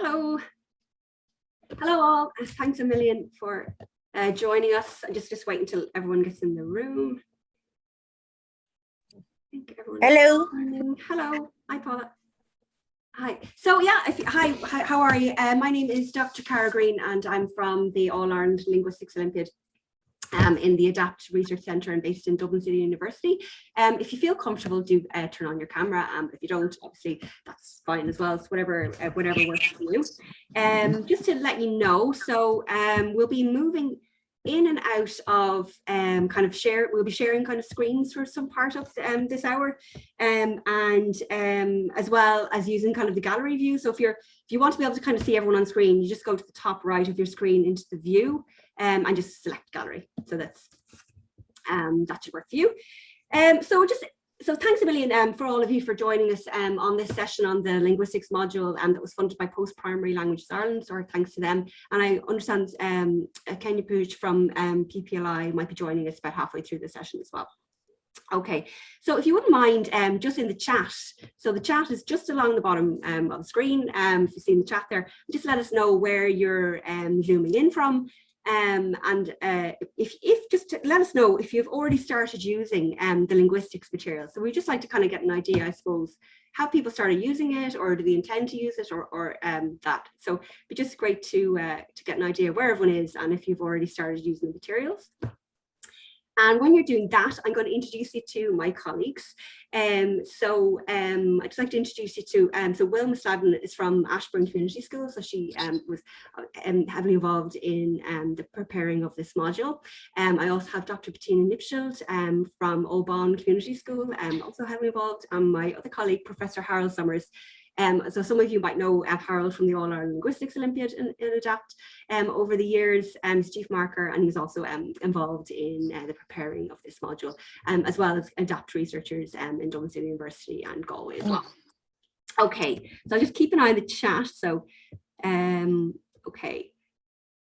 Hello. Hello all. Thanks a million for joining us. I'm just wait until everyone gets in the room. Hello. Hello. Hi, Paula. Hi. So yeah, hi, how are you? My name is Dr. Cara Green and I'm from the All Ireland Linguistics Olympiad in the ADAPT Research Centre and based in Dublin City University. If you feel comfortable, do turn on your camera. If you don't, obviously that's fine as well. It's whatever works for you. Just to let you know, so we'll be moving in and out of we'll be sharing kind of screens for some part of this hour, and as well as using kind of the gallery view. So if you want to be able to kind of see everyone on screen, you just go to the top right of your screen into the view and just select gallery. So that's that should work for you. So thanks a million for all of you for joining us on this session on the linguistics module that was funded by Post-Primary Languages Ireland, so thanks to them. And I understand Kenya Pooch from PPLI might be joining us about halfway through the session as well. Okay, so if you wouldn't mind just in the chat, so the chat is just along the bottom of the screen, if you see in the chat there, just let us know where you're zooming in from. If just to let us know if you've already started using the linguistics material. So we just like to kind of get an idea, I suppose, how people started using it, or do they intend to use it, or that. So it'd be just great to get an idea where everyone is and if you've already started using the materials. And when you're doing that, I'm going to introduce you to my colleagues. I'd just like to introduce you to, so Wilma Sladden is from Ashburn Community School. So she was heavily involved in the preparing of this module. I also have Dr. Bettina Nipschild from Oban Community School, also heavily involved. And my other colleague, Professor Harold Summers. So some of you might know Harold from the All Ireland Linguistics Olympiad in ADAPT over the years, chief marker, and he's also involved in the preparing of this module, as well as ADAPT researchers in Dublin City University and Galway as well. Okay, so I'll just keep an eye on the chat. So, okay.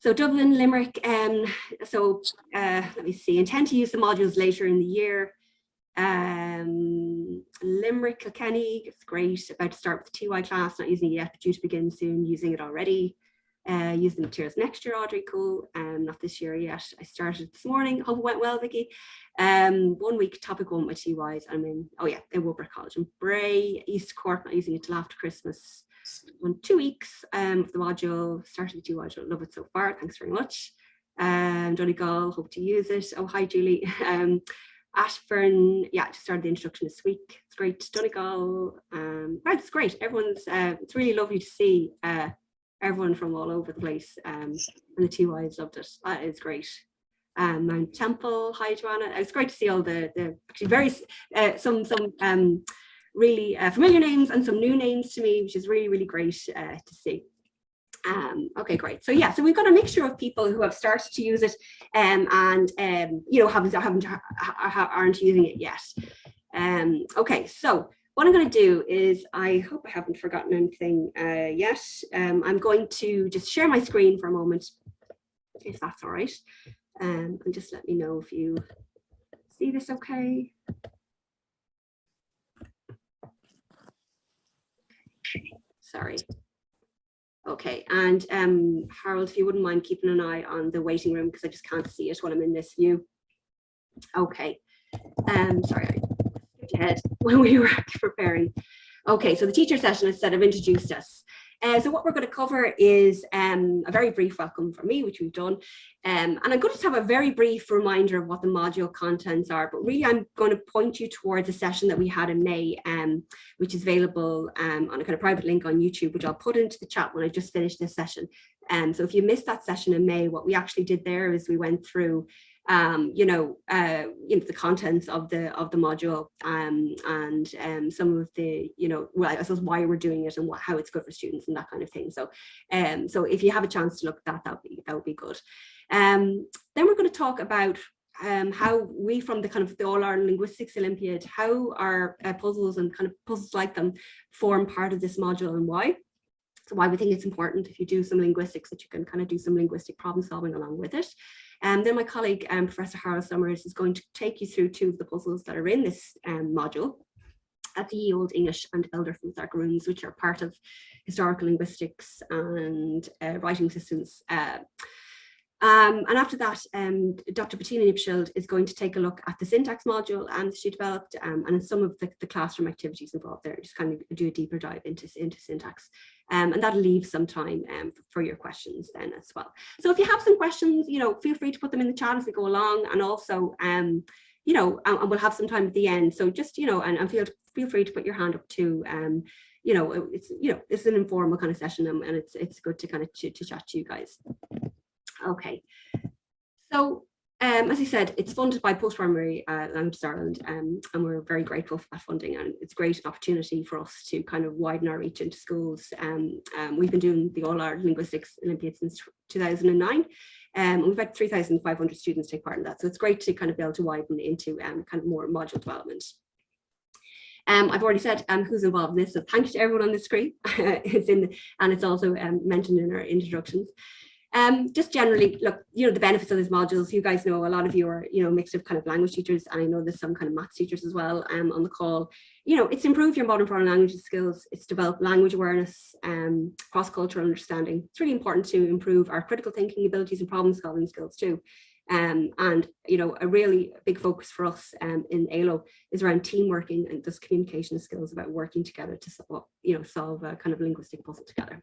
So Dublin, Limerick, let me see, intend to use the modules later in the year. Limerick, Kilkenny, it's great, about to start with the TY class, not using it yet, but due to begin soon, using it already. Use the materials next year, Audrey, cool. Not this year yet. I started this morning, hope it went well, Vicky. 1 week, topic 1 with my TYs. I'm in, oh yeah, in Wilbur College in Bray, East Cork, not using it till after Christmas. 2 weeks of the module, started the TY, love it so far, thanks very much. Donegal, hope to use it. Oh, hi, Julie. Ashburn, yeah, just started the introduction this week. It's great. Donegal, right, it's great. Everyone's, it's really lovely to see everyone from all over the place, and the TYs loved it. That is great. Mount Temple, hi Joanna. It's great to see all the actually very some really familiar names and some new names to me, which is really, really great to see. Okay, great. So yeah, so we've got a mixture of people who have started to use it and you know, aren't using it yet. Okay, so what I'm going to do is, I hope I haven't forgotten anything yet. I'm going to just share my screen for a moment, if that's all right. And just let me know if you see this okay. Sorry. Okay, and Harold, if you wouldn't mind keeping an eye on the waiting room, because I just can't see it when I'm in this view. Okay, sorry, I skipped ahead when we were preparing. Okay, so the teacher session, as I said, I've introduced us. So what we're going to cover is a very brief welcome from me, which we've done. And I'm going to have a very brief reminder of what the module contents are, but really I'm going to point you towards a session that we had in May, which is available on a kind of private link on YouTube, which I'll put into the chat when I just finished this session. So if you missed that session in May, what we actually did there is we went through the contents of the module and some of the, well, I suppose why we're doing it and how it's good for students and that kind of thing. So so if you have a chance to look at that, that would be good. Then we're going to talk about how we, from the kind of the All Ireland Linguistics Olympiad, how our puzzles and kind of puzzles like them form part of this module and why. So why we think it's important, if you do some linguistics, that you can kind of do some linguistic problem solving along with it. And then my colleague, Professor Harold Summers, is going to take you through 2 of the puzzles that are in this module. at the Old English and Elder Futhar runes, which are part of historical linguistics and writing systems. And after that, Dr. Bettina Nipschild is going to take a look at the syntax module that she developed and some of the classroom activities involved there, just kind of do a deeper dive into syntax. And that'll leave some time for your questions then as well. So if you have some questions, feel free to put them in the chat as we go along, and also, and we'll have some time at the end. So just, and feel free to put your hand up too. It's an informal kind of session, and it's good to kind of to chat to you guys. Okay, so as I said, it's funded by Post-Primary Languages Ireland, and we're very grateful for that funding, and it's a great opportunity for us to kind of widen our reach into schools. We've been doing the All-Ireland Linguistics Olympiad since 2009, and we've had 3,500 students take part in that, so it's great to kind of be able to widen into kind of more module development. I've already said who's involved in this, so thanks to everyone on the screen. It's also mentioned in our introductions. Just generally, look, the benefits of these modules, you guys know, a lot of you are, a mix of kind of language teachers, and I know there's some kind of maths teachers as well on the call. It's improved your modern foreign languages skills, it's developed language awareness, cross-cultural understanding. It's really important to improve our critical thinking abilities and problem solving skills too. And a really big focus for us in AILO is around team working and just communication skills, about working together to solve a kind of linguistic puzzle together.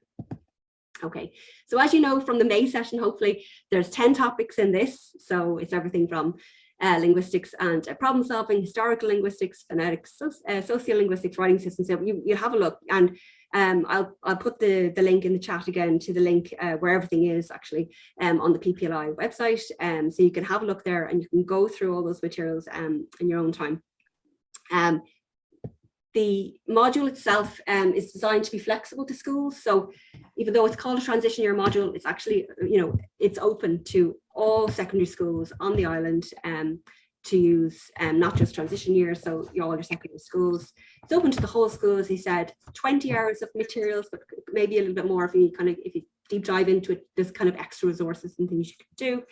Okay, so as you know from the May session, hopefully there's 10 topics in this. So it's everything from linguistics and problem solving, historical linguistics, phonetics, sociolinguistics, writing systems. So you have a look, and I'll put the link in the chat again to the link where everything is actually on the PPLI website. So you can have a look there, and you can go through all those materials in your own time. The module itself is designed to be flexible to schools. So even though it's called a transition year module, it's actually, it's open to all secondary schools on the island to use, not just transition year, so all your secondary schools. It's open to the whole school, as he said, 20 hours of materials, but maybe a little bit more if you deep dive into it. There's kind of extra resources and things you can do.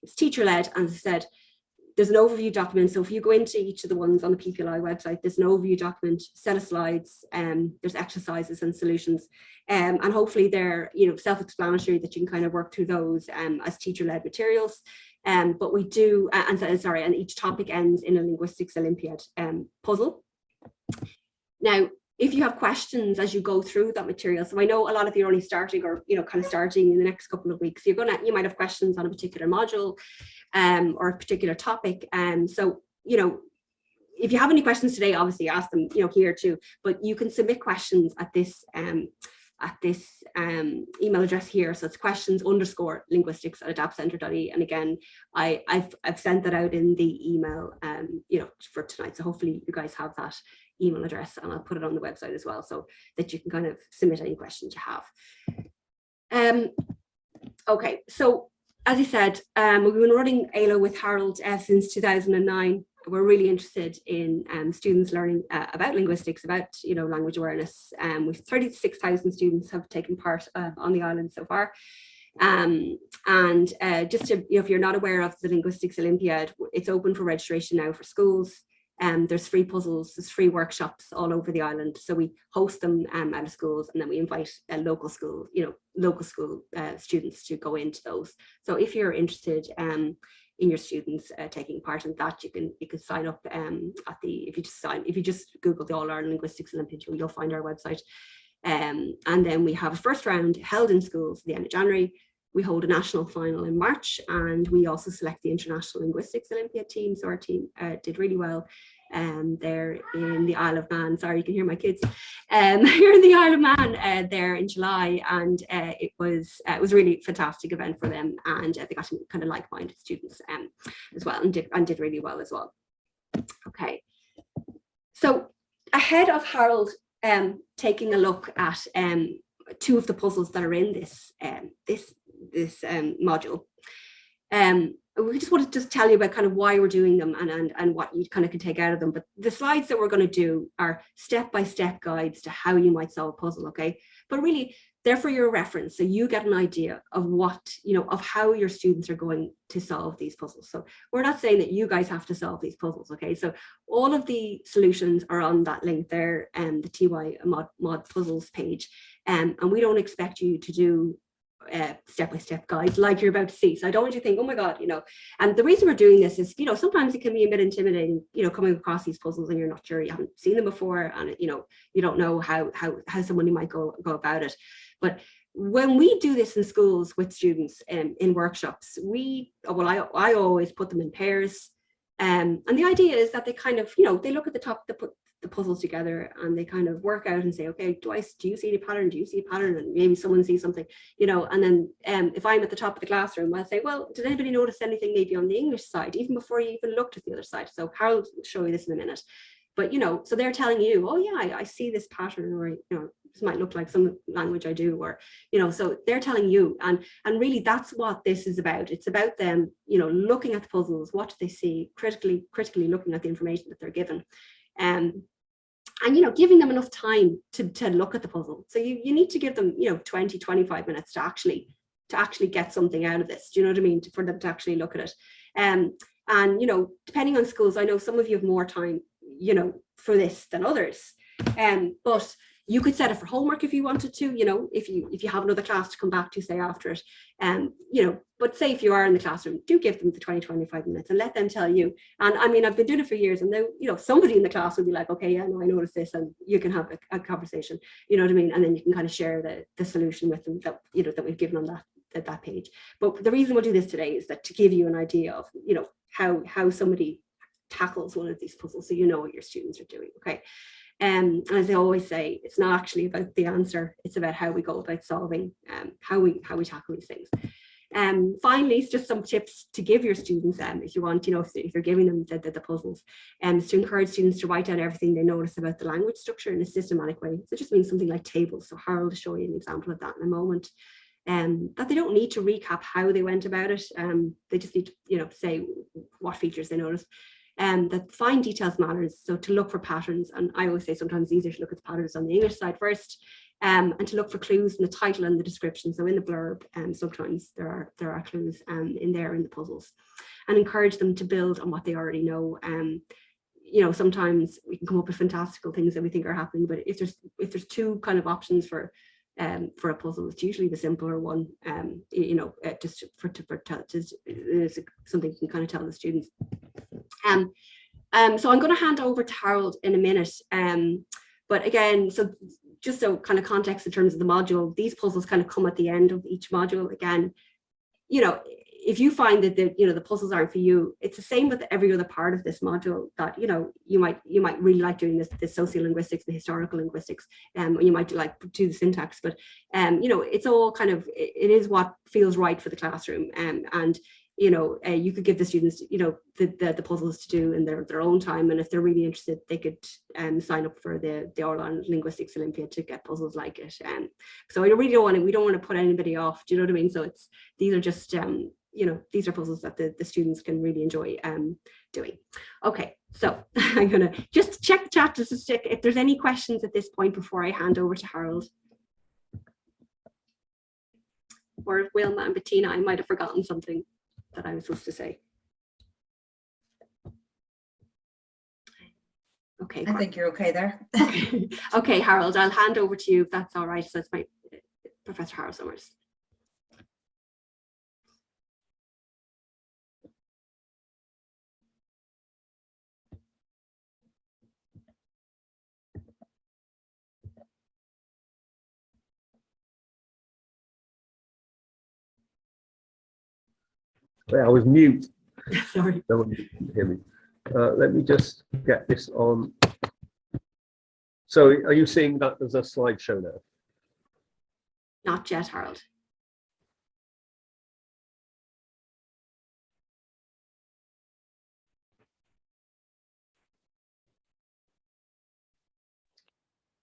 It's teacher-led, and as I said, there's an overview document. So if you go into each of the ones on the PPLI website, there's an overview document, set of slides, there's exercises and solutions, and hopefully they're self-explanatory, that you can kind of work through those as teacher-led materials. But we do, and each topic ends in a Linguistics Olympiad puzzle. Now, if you have questions as you go through that material, so I know a lot of you are only starting, or kind of starting in the next couple of weeks, you might have questions on a particular module or a particular topic. So if you have any questions today, obviously ask them here too, but you can submit questions at this email address here. So it's questions_linguistics@adaptcenter.ie, and again, I've sent that out in the email for tonight, so hopefully you guys have that email address, and I'll put it on the website as well, so that you can kind of submit any questions you have. Okay, so as I said, we've been running AILO with Harold since 2009. We're really interested in students learning about linguistics, about language awareness. With 36,000 students have taken part on the island so far. Just to, if you're not aware of the Linguistics Olympiad, it's open for registration now for schools. There's free puzzles, there's free workshops all over the island. So we host them out of schools, and then we invite local school students to go into those. So if you're interested in your students taking part in that, you can sign up if you just Google the All-Ireland Linguistics Olympiad, you'll find our website. And then we have a first round held in schools at the end of January. We hold a national final in March, and we also select the International Linguistics Olympiad team. So our team did really well. They're in the Isle of Man. Sorry, you can hear my kids. Here in the Isle of Man there in July, and it was a really fantastic event for them, and they got to kind of like-minded students as well, and did really well as well. Okay, so ahead of Harold taking a look at two of the puzzles that are in this module, we just wanted to tell you about kind of why we're doing them and what you kind of can take out of them. But the slides that we're going to do are step-by-step guides to how you might solve a puzzle, okay? but really they're for your reference. So you get an idea of what, of how your students are going to solve these puzzles. So we're not saying that you guys have to solve these puzzles, okay? So all of the solutions are on that link there, and the TY mod puzzles page. And we don't expect you to do step-by-step guides like you're about to see. So I don't want you to think, oh my God, and the reason we're doing this is, sometimes it can be a bit intimidating, coming across these puzzles and you're not sure, you haven't seen them before, and you don't know how somebody might go about it. But when we do this in schools with students in workshops, I always put them in pairs. And the idea is that they kind of, they look at the top, they put the puzzles together and they kind of work out and say, okay, do you see the pattern? Do you see a pattern? And maybe someone sees something, and then if I'm at the top of the classroom, I'll say, well, did anybody notice anything maybe on the English side, even before you even looked at the other side? So Harold will show you this in a minute. But, so they're telling you, oh yeah, I see this pattern, or, this might look like some language I do, or, so they're telling you, and really that's what this is about. It's about them, looking at the puzzles, what do they see, critically looking at the information that they're given. And giving them enough time to look at the puzzle. So you need to give them 20, 25 minutes to actually get something out of this. Do you know what I mean? For them to actually look at it. And depending on schools, I know some of you have more time for this than others, but you could set it for homework if you wanted to, if you have another class to come back to, say, after it, but say if you are in the classroom, do give them the 20, 25 minutes and let them tell you. And I mean, I've been doing it for years, and then, somebody in the class will be like, okay, yeah, no, I noticed this, and you can have a conversation, you know what I mean? And then you can kind of share the solution with them that, that we've given on that page. But the reason we'll do this today is that to give you an idea of, how somebody tackles one of these puzzles, so what your students are doing, okay? And as I always say, it's not actually about the answer, it's about how we go about solving, how we tackle these things. Finally, just some tips to give your students, if you want, if you're giving them the puzzles, is to encourage students to write down everything they notice about the language structure in a systematic way. So it just means something like tables. So Harold will show you an example of that in a moment. That they don't need to recap how they went about it. They just need to, say what features they noticed. That fine details matters. So to look for patterns, and I always say sometimes it's easier to look at the patterns on the English side first, and to look for clues in the title and the description. So in the blurb, sometimes there are clues in the puzzles, and encourage them to build on what they already know. Sometimes we can come up with fantastical things that we think are happening, but if there's two kind of options for a puzzle, it's usually the simpler one. Just it's something you can kind of tell the students. So I'm going to hand over to Harold in a minute. But again, so just so kind of context in terms of the module, these puzzles kind of come at the end of each module. Again, if you find that the puzzles aren't for you, it's the same with every other part of this module, that you might really like doing this sociolinguistics, the historical linguistics, or you might do the syntax, but it's all kind of, it is what feels right for the classroom, and you could give the students the puzzles to do in their own time, and if they're really interested, they could sign up for the All Linguistics Olympiad to get puzzles like it. So I really we don't want to put anybody off. Do you know what I mean? So these are just these are puzzles that the students can really enjoy doing. Okay, so I'm gonna just check the chat just to check if there's any questions at this point before I hand over to Harold. Or Wilma and Bettina, I might have forgotten something that I was supposed to say. Okay, I think you're okay there. Okay, Harold, I'll hand over to you if that's all right. So it's my Professor Harold Summers. Yeah, I was mute. Sorry. No one can hear me. Let me just get this on. So are you seeing that as a slideshow now? Not yet, Harold.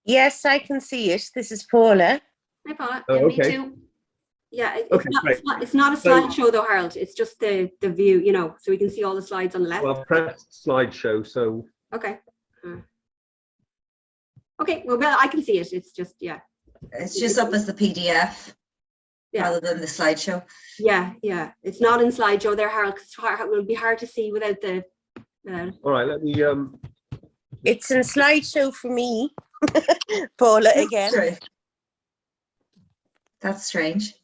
Yes, I can see it. This is Paula. Hi, Paula. Oh, Yeah, okay. me too. Yeah, Okay, it's not a slideshow though, Harold. It's just the view, so we can see all the slides on the left. Well, I've pressed slideshow, so. Okay. Okay, well, I can see it. It's just, yeah. It's just up as the PDF Yeah. rather than the slideshow. Yeah, it's not in slideshow there, Harold, 'cause it will be hard to see without the All right, let me, It's in slideshow for me. Paula again. Sorry. That's strange.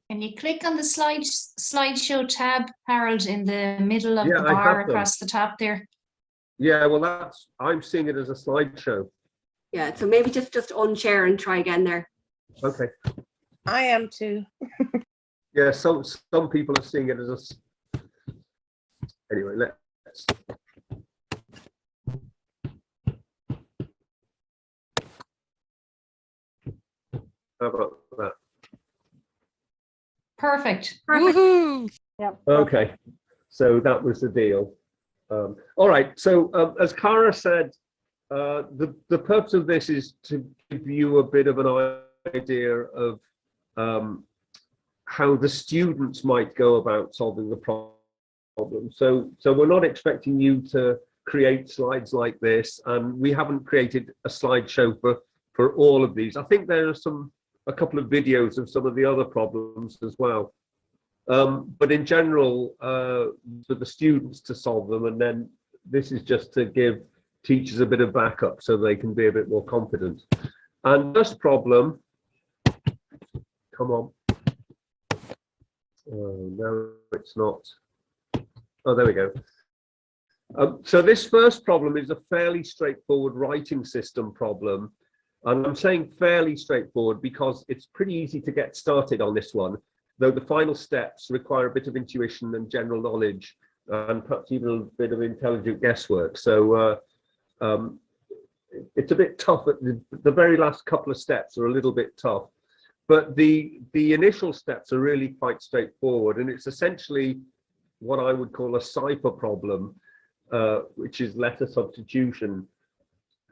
Can you click on the slideshow tab, Harold, in the middle of Yeah, the I bar have them. across the top there? yeah, well, I'm seeing it as a slideshow. yeah. So maybe just unshare and try again there. Okay. I am too. Yeah, some people are seeing it as anyway, let's. How about that? Perfect. Woohoo! Okay, so that was the deal. All right, so as Cara said, the purpose of this is to give you a bit of an idea of how the students might go about solving the problem. So we're not expecting you to create slides like this, and we haven't created a slideshow for all of these. I think there are a couple of videos of some of the other problems as well. But in general, for the students to solve them, and then this is just to give teachers a bit of backup so they can be a bit more confident. And this problem, come on. Oh, no, it's not. Oh, there we go. So this first problem is a fairly straightforward writing system problem. And I'm saying fairly straightforward because it's pretty easy to get started on this one, though the final steps require a bit of intuition and general knowledge, and perhaps even a bit of intelligent guesswork. So it's a bit tough. The very last couple of steps are a little bit tough, but the initial steps are really quite straightforward, and it's essentially what I would call a cipher problem, which is letter substitution.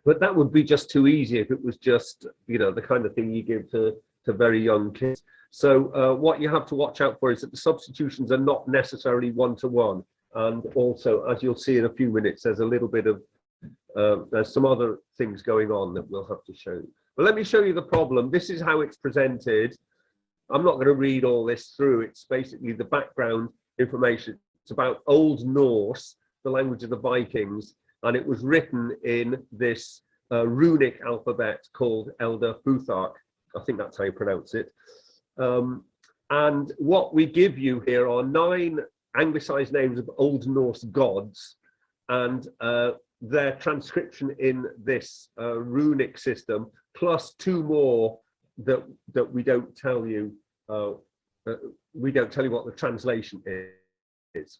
But that would be just too easy if it was just, the kind of thing you give to very young kids. So what you have to watch out for is that the substitutions are not necessarily one-to-one. And also, as you'll see in a few minutes, there's a little bit of, there's some other things going on that we'll have to show you. But let me show you the problem. This is how it's presented. I'm not going to read all this through. It's basically the background information. It's about Old Norse, the language of the Vikings, and it was written in this runic alphabet called Elder Futhark. I think that's how you pronounce it. And what we give you here are 9 anglicized names of Old Norse gods, and their transcription in this runic system, plus 2 more that we don't tell you. We don't tell you what the translation is,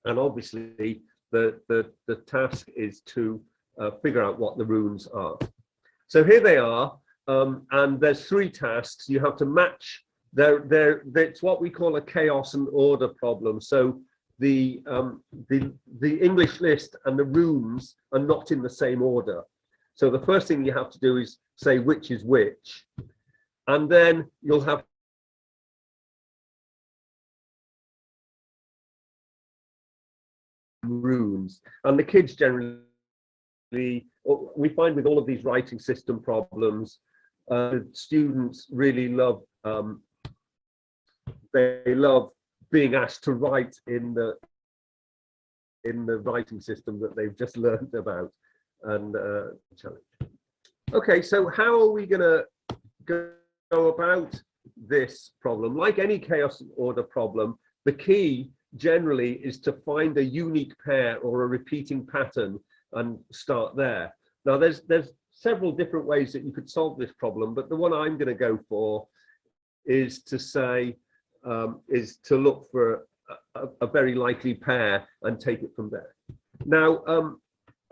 and obviously the task is to figure out what the runes are. So here they are, and there's 3 tasks. You have to match. It's what we call a chaos and order problem. So the English list and the runes are not in the same order. So the first thing you have to do is say which is which, and then you'll have runes. And the kids generally, we find with all of these writing system problems, students really love, they love being asked to write in the writing system that they've just learned about. And challenge. Okay, so how are we going to go about this problem? Like any chaos and order problem, the key generally is to find a unique pair or a repeating pattern and start there. Now there's several different ways that you could solve this problem, but the one I'm going to go for is to say is to look for a very likely pair and take it from there. Now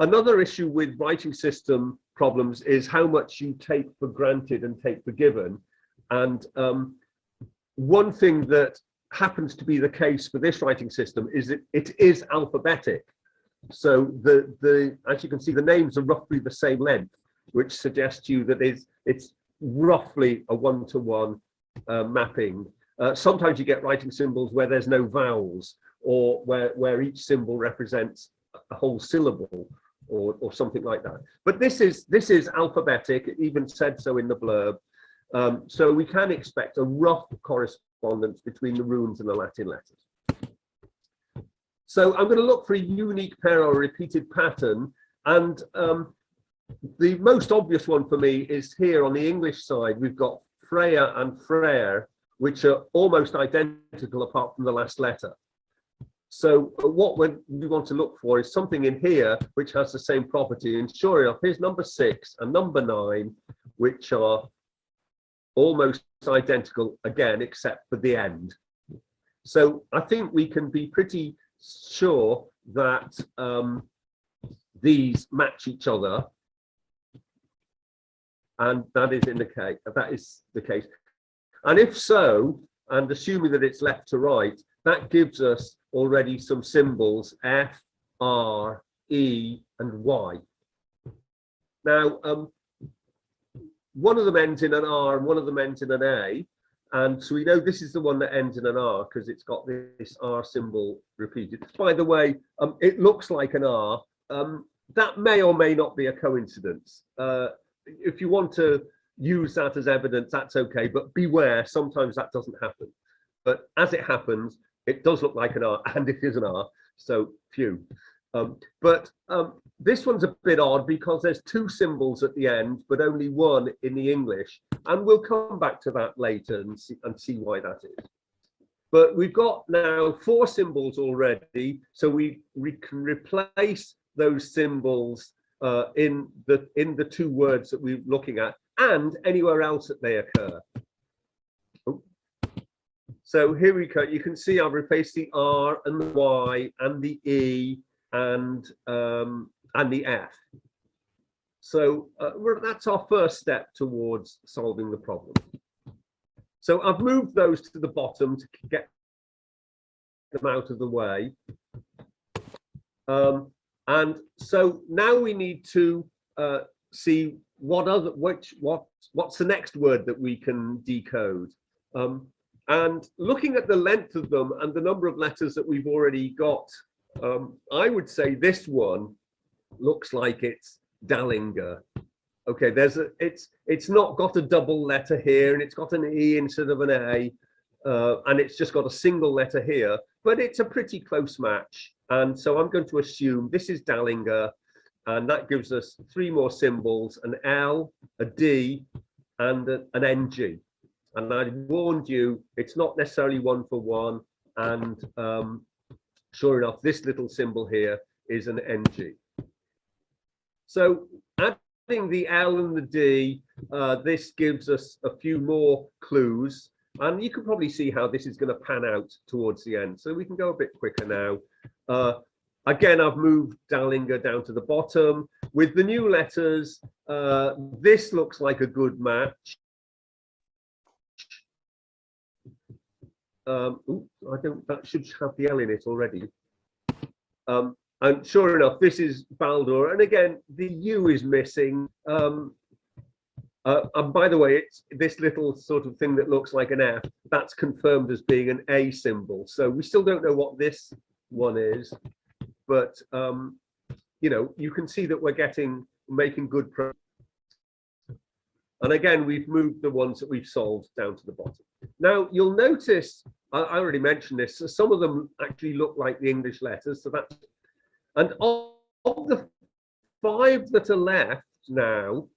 another issue with writing system problems is how much you take for granted and take for given. And one thing that happens to be the case for this writing system is that it is alphabetic. So as you can see, the names are roughly the same length, which suggests to you that it's roughly a one-to-one mapping. Sometimes you get writing symbols where there's no vowels, or where each symbol represents a whole syllable, or something like that. But this is alphabetic. It even said so in the blurb. So we can expect a rough correspondence between the runes and the Latin letters. So I'm going to look for a unique pair or repeated pattern, and the most obvious one for me is here on the English side. We've got Freya and Frere, which are almost identical apart from the last letter. So what we want to look for is something in here which has the same property. And sure enough, here's number 6 and number 9, which are almost identical again, except for the end. So I think we can be pretty sure that these match each other. And that is the case. And if so, and assuming that it's left to right, that gives us already some symbols F, R, E, and Y. Now, one of them ends in an R and one of them ends in an A. And so we know this is the one that ends in an R because it's got this R symbol repeated. By the way, it looks like an R. That may or may not be a coincidence. If you want to use that as evidence, that's okay, but beware, sometimes that doesn't happen. But as it happens, it does look like an R, and it is an R, so phew. But this one's a bit odd because there's 2 symbols at the end, but only 1 in the English. And we'll come back to that later and see why that is. But we've got now 4 symbols already, so we can replace those symbols in the 2 words that we're looking at, and anywhere else that they occur. Oh. So here we go. You can see I've replaced the R and the Y and the E and the F. So that's our first step towards solving the problem. So I've moved those to the bottom to get them out of the way. And so now we need to see what's the next word that we can decode. And looking at the length of them and the number of letters that we've already got, I would say this one looks like it's Dallinger. Okay, it's not got a double letter here, and it's got an E instead of an A, and it's just got a single letter here, but it's a pretty close match. And so I'm going to assume this is Dallinger, and that gives us 3 more symbols, an L, a D, and an NG. And I warned you, it's not necessarily 1 for 1. And sure enough, this little symbol here is an NG. So adding the L and the D, this gives us a few more clues. And you can probably see how this is going to pan out towards the end. So we can go a bit quicker now. Again, I've moved Dallinger down to the bottom. With the new letters, this looks like a good match. That should have the L in it already. And sure enough, this is Baldur. And again, the U is missing. And by the way, it's this little sort of thing that looks like an F. That's confirmed as being an A symbol. So we still don't know what this one is. But, you know, you can see that we're making good progress. And again, we've moved the ones that we've solved down to the bottom. Now, you'll notice, I already mentioned this, so some of them actually look like the English letters. So that's, and of the 5 that are left now,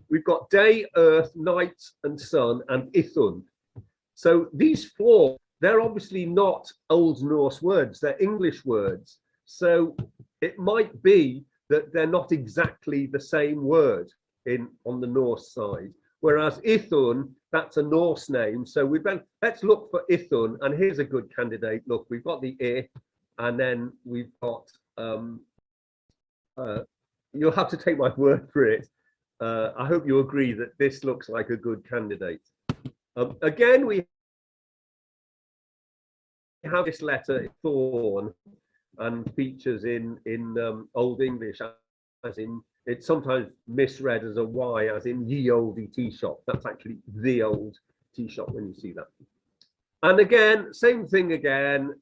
we've got day, earth, night, and sun, and Ithun. So these 4, they're obviously not Old Norse words, they're English words. So it might be that they're not exactly the same word on the Norse side. Whereas Ithun, that's a Norse name. So let's look for Ithun, and here's a good candidate. Look, we've got the I, and then we've got, you'll have to take my word for it. I hope you agree that this looks like a good candidate. Again, we have this letter Thorn, and features in Old English as in, it's sometimes misread as a Y, as in ye olde tea shop. That's actually the old tea shop when you see that. And again, same thing again.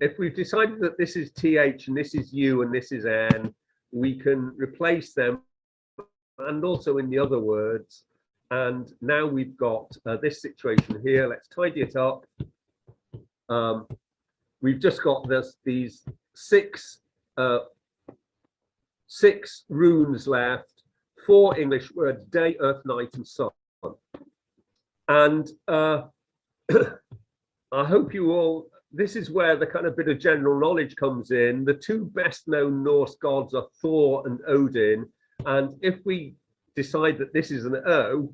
If we've decided that this is TH and this is U and this is N, we can replace them, and also in the other words. And now we've got this situation here. Let's tidy it up. We've just got these six runes left, 4 English words: day, earth, night, and sun. And I hope you all, this is where the kind of bit of general knowledge comes in. The 2 best known Norse gods are Thor and Odin. And if we decide that this is an O,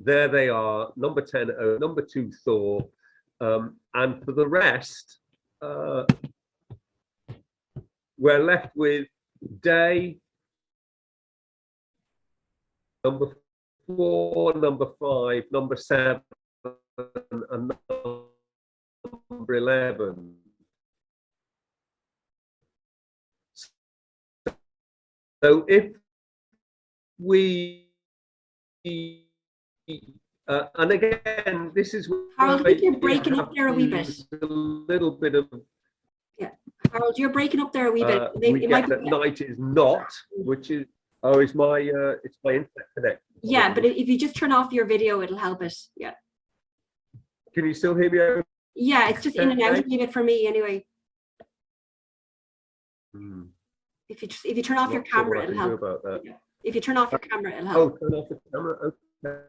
there they are, number 10, O, number 2, Thor. And for the rest, we're left with day, number 4, number 5, number 7, and number 11. So if we, and again, this is Harold, I think you're breaking up there a wee bit. A little bit of, Yeah, Harold, you're breaking up there a wee bit. we get that night is not, which is, oh, it's my internet connect. Yeah, but if you just turn off your video, it'll help it. Yeah. Can you still hear me? Yeah, it's just in and out a wee bit for me anyway. If you turn off your camera, it'll help. About that. Yeah. If you turn off your camera, it'll Oh, help. turn off the camera. Okay.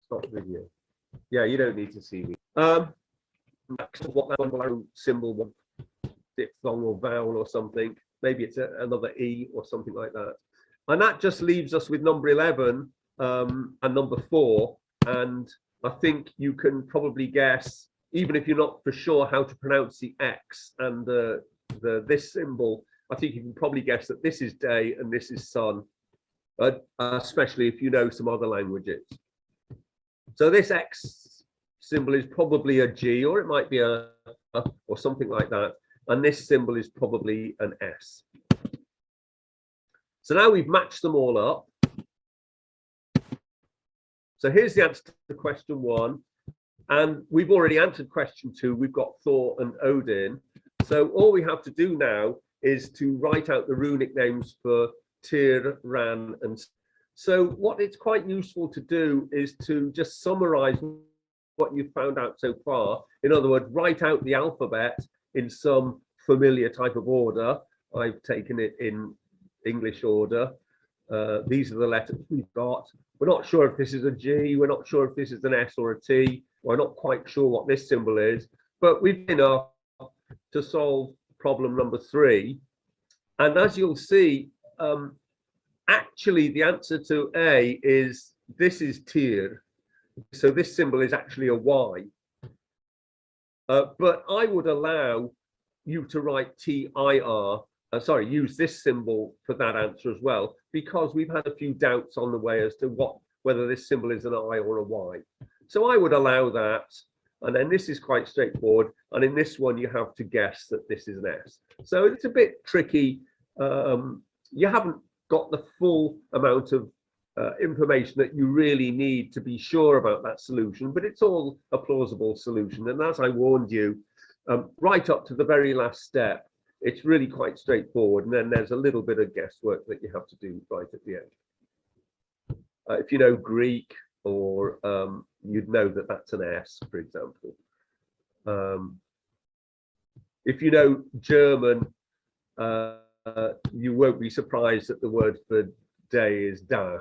Stop video. Yeah, you don't need to see me. What that symbol was, diphthong or vowel or something. Maybe it's another E or something like that. And that just leaves us with number 11 and number 4. And I think you can probably guess, even if you're not for sure how to pronounce the X and this symbol, I think you can probably guess that this is day and this is sun, especially if you know some other languages. So this X symbol is probably a G, or it might be a or something like that. And this symbol is probably an S. So now we've matched them all up. So here's the answer to question 1. And we've already answered question 2. We've got Thor and Odin. So all we have to do now is to write out the runic names for Tyr, Ran, and so what it's quite useful to do is to just summarize what you've found out so far. In other words, write out the alphabet in some familiar type of order. I've taken it in English order. These are the letters we've got. We're not sure if this is a G. We're not sure if this is an S or a T. We're not quite sure what this symbol is, but we've enough to solve problem number 3. And as you'll see, actually the answer to A is, this is Tyr. So this symbol is actually a Y. But I would allow you to write TIR, use this symbol for that answer as well, because we've had a few doubts on the way as to whether this symbol is an I or a Y. So I would allow that. And then this is quite straightforward. And in this one, you have to guess that this is an S. So it's a bit tricky. You haven't got the full amount of information that you really need to be sure about that solution, but it's all a plausible solution. And as I warned you, right up to the very last step, it's really quite straightforward. And then there's a little bit of guesswork that you have to do right at the end. If you know Greek, or you'd know that that's an S, for example. If you know German, you won't be surprised that the word for day is Tag.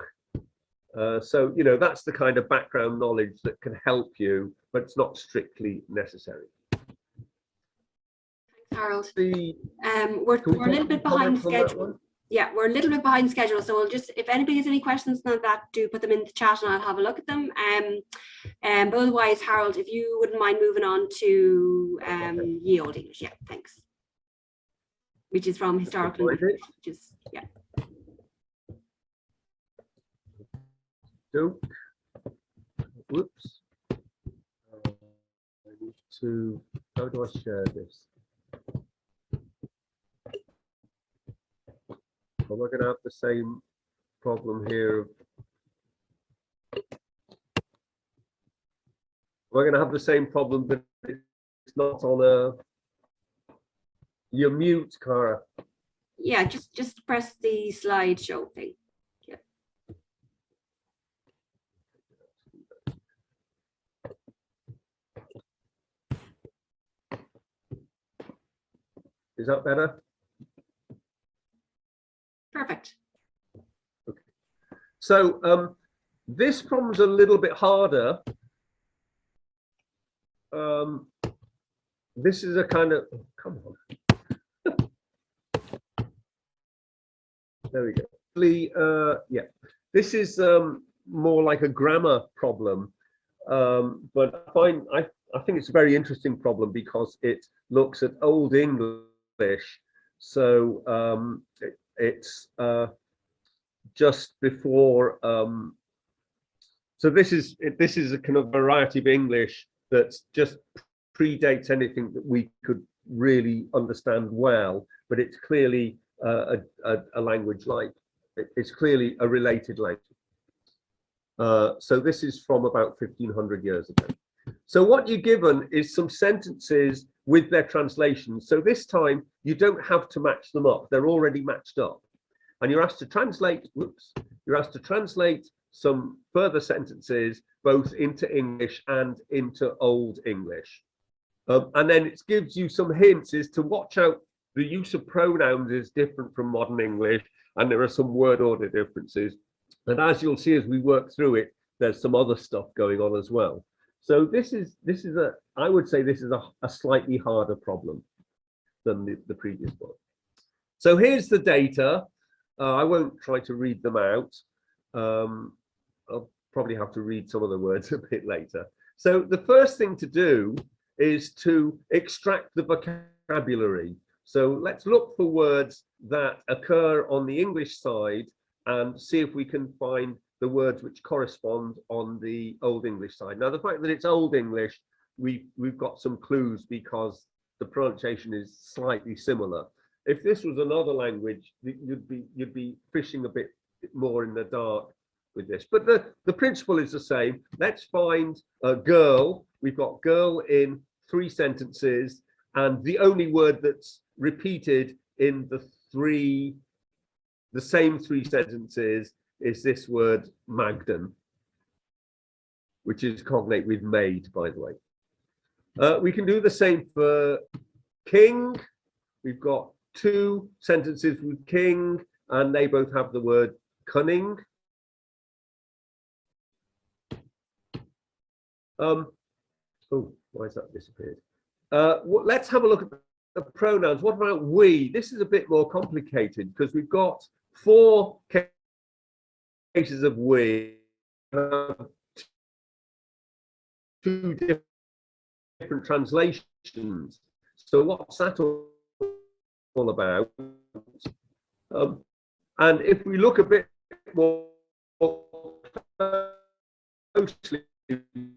So, you know, that's the kind of background knowledge that can help you, but it's not strictly necessary. Thanks, Harold. We're We're a little bit behind schedule. Yeah, we're a little bit behind schedule. So we'll just, if anybody has any questions on that, do put them in the chat and I'll have a look at them. But otherwise, Harold, if you wouldn't mind moving on to Ye Olde English. Yeah, thanks. Which is from historical, which is, yeah. Whoops. to, how do I share this? Am I going to have the same problem here? Am I going to have the same problem that it's not on a, you're mute, Cara. Yeah, just press the slideshow thing. Yeah. Is that better? Perfect. Okay. So this problem's a little bit harder. This is a kind of, oh, come on. There we go. Yeah, this is more like a grammar problem, but I think it's a very interesting problem because it looks at Old English. So it's just before. So this is a kind of variety of English that's just predates anything that we could really understand well, but it's clearly a language like, it's clearly a related language. So this is from about 1500 years ago. So what you're given is some sentences with their translations. So this time you don't have to match them up. They're already matched up. And you're asked to translate, you're asked to translate some further sentences both into English and into Old English. And then it gives you some hints as to watch out. The use of pronouns is different from modern English, and there are some word order differences. And as you'll see as we work through it, there's some other stuff going on as well. So this is I would say this is a slightly harder problem than the previous one. So here's the data. I won't try to read them out. I'll probably have to read some of the words a bit later. So the first thing to do is to extract the vocabulary. So let's look for words that occur on the English side and see if we can find the words which correspond on the Old English side. Now, the fact that it's Old English, we've got some clues because the pronunciation is slightly similar. If this was another language, you'd be fishing a bit more in the dark with this. But the principle is the same. Let's find a girl. We've got girl in 3 sentences, and the only word that's repeated in the same 3 sentences is this word Magden, which is cognate with maid, by the way. We can do the same for king. We've got 2 sentences with king, and they both have the word cunning. Oh, why has that disappeared? Let's have a look at the pronouns. What about we? This is a bit more complicated because we've got 4 cases of we, 2 different translations. So what's that all about? And if we look a bit more closely,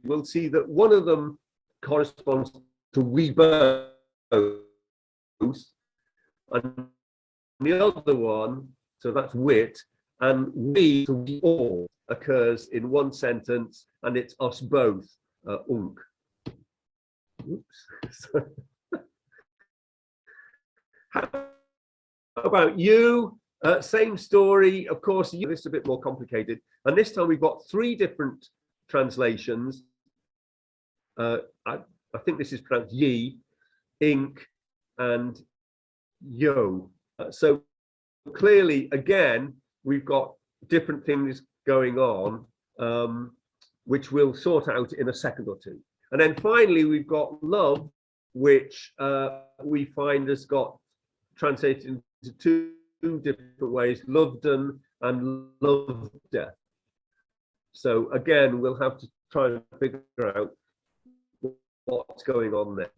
we'll see that one of them corresponds to we both, and the other one, so that's wit, and we all occurs in one sentence, and it's us both, unk. Oops. How about you? Same story, of course. This is a bit more complicated, and this time we've got 3 different translations. I think this is pronounced ye, ink, and yo. So clearly, again, we've got different things going on, which we'll sort out in a second or 2. And then finally, we've got love, which we find has got translated into 2 different ways, loveden and loved. So again, we'll have to try and figure out what's going on there.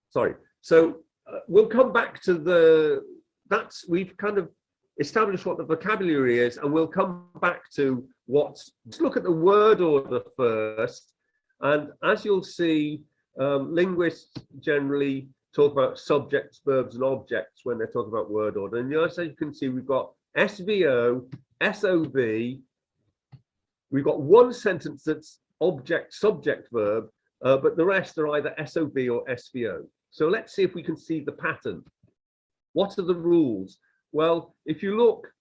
Sorry. So we'll come back to we've kind of established what the vocabulary is, and we'll come back to let's look at the word order first. And as you'll see, Linguists generally talk about subjects, verbs, and objects when they're talking about word order. And as you can see, we've got SVO, SOV. We've got one sentence that's object, subject, verb, but the rest are either SOV or SVO. So let's see if we can see the pattern. What are the rules? Well, if you look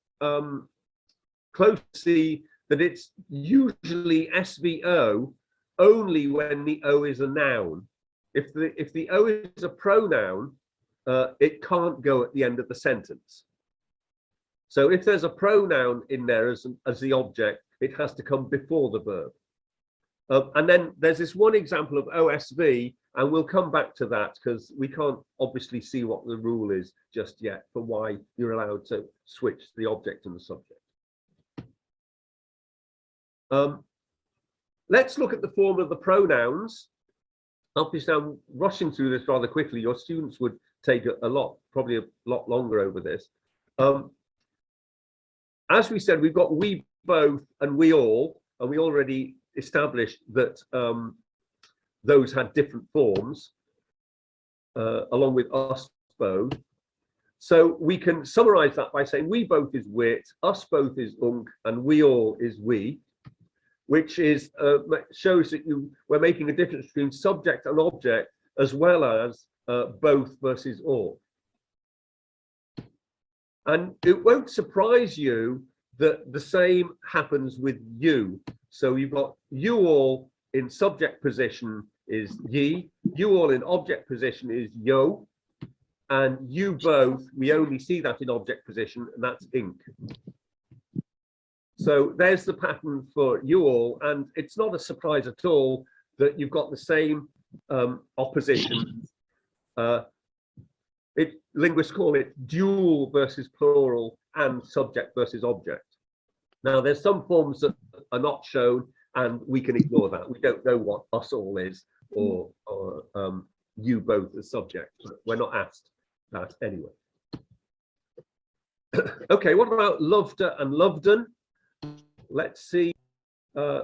closely, that it's usually SVO only when the O is a noun. If the O is a pronoun, it can't go at the end of the sentence. So if there's a pronoun in there as the object, it has to come before the verb. And then there's this one example of OSV, and we'll come back to that because we can't obviously see what the rule is just yet for why you're allowed to switch the object and the subject. Let's look at the form of the pronouns. Obviously, I'm rushing through this rather quickly. Your students would take probably a lot longer over this. As we said, we've got we both and we all, and we already established that those had different forms, along with us both. So we can summarize that by saying we both is wit, us both is unk, and we all is we, which is shows that we're making a difference between subject and object, as well as both versus all. And it won't surprise you that the same happens with you. So you've got you all in subject position is ye, you all in object position is yo, and you both, we only see that in object position, and that's ink. So there's the pattern for you all, and it's not a surprise at all that you've got the same opposition. Linguists call it dual versus plural and subject versus object. Now, there's some forms that are not shown, and we can ignore that. We don't know what us all is or you both as subject. We're not asked that anyway. Okay, what about loveder and lovedon? Let's see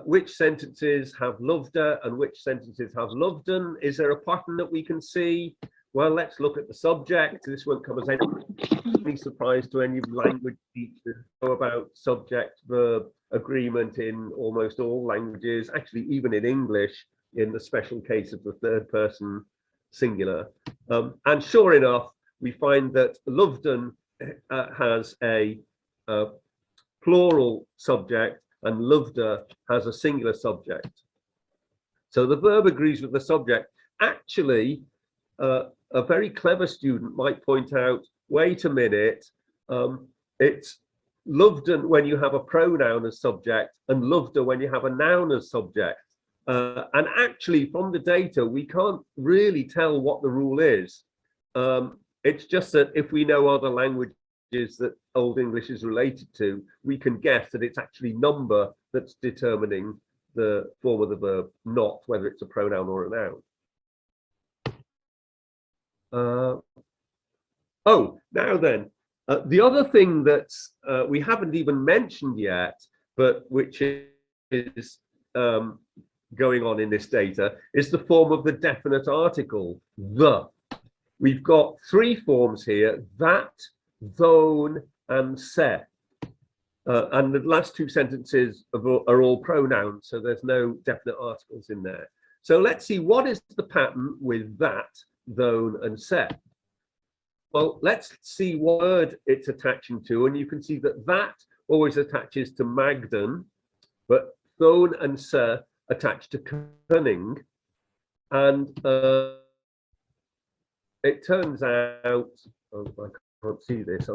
which sentences have loveder and which sentences have lovedon. Is there a pattern that we can see? Well, let's look at the subject. This won't come as any surprise to any language teachers. Know about subject verb agreement in almost all languages, actually even in English, in the special case of the third person singular. And sure enough, we find that lovedon has a plural subject and loveder has a singular subject. So the verb agrees with the subject. Actually, a very clever student might point out, wait a minute, it's lovedon when you have a pronoun as subject and loveder when you have a noun as subject. And actually, from the data, we can't really tell what the rule is. It's just that if we know other languages that Old English is related to, we can guess that it's actually number that's determining the form of the verb, not whether it's a pronoun or a noun. Now then, the other thing that we haven't even mentioned yet, but which is going on in this data, is the form of the definite article, the. We've got three forms here, that, thone, and se. And the last two sentences are all pronouns, so there's no definite articles in there. So let's see, what is the pattern with that, thone, and se? Well, let's see what word it's attaching to, and you can see that always attaches to Magden, but thone and se attach to cunning, and it turns out, I can't see this,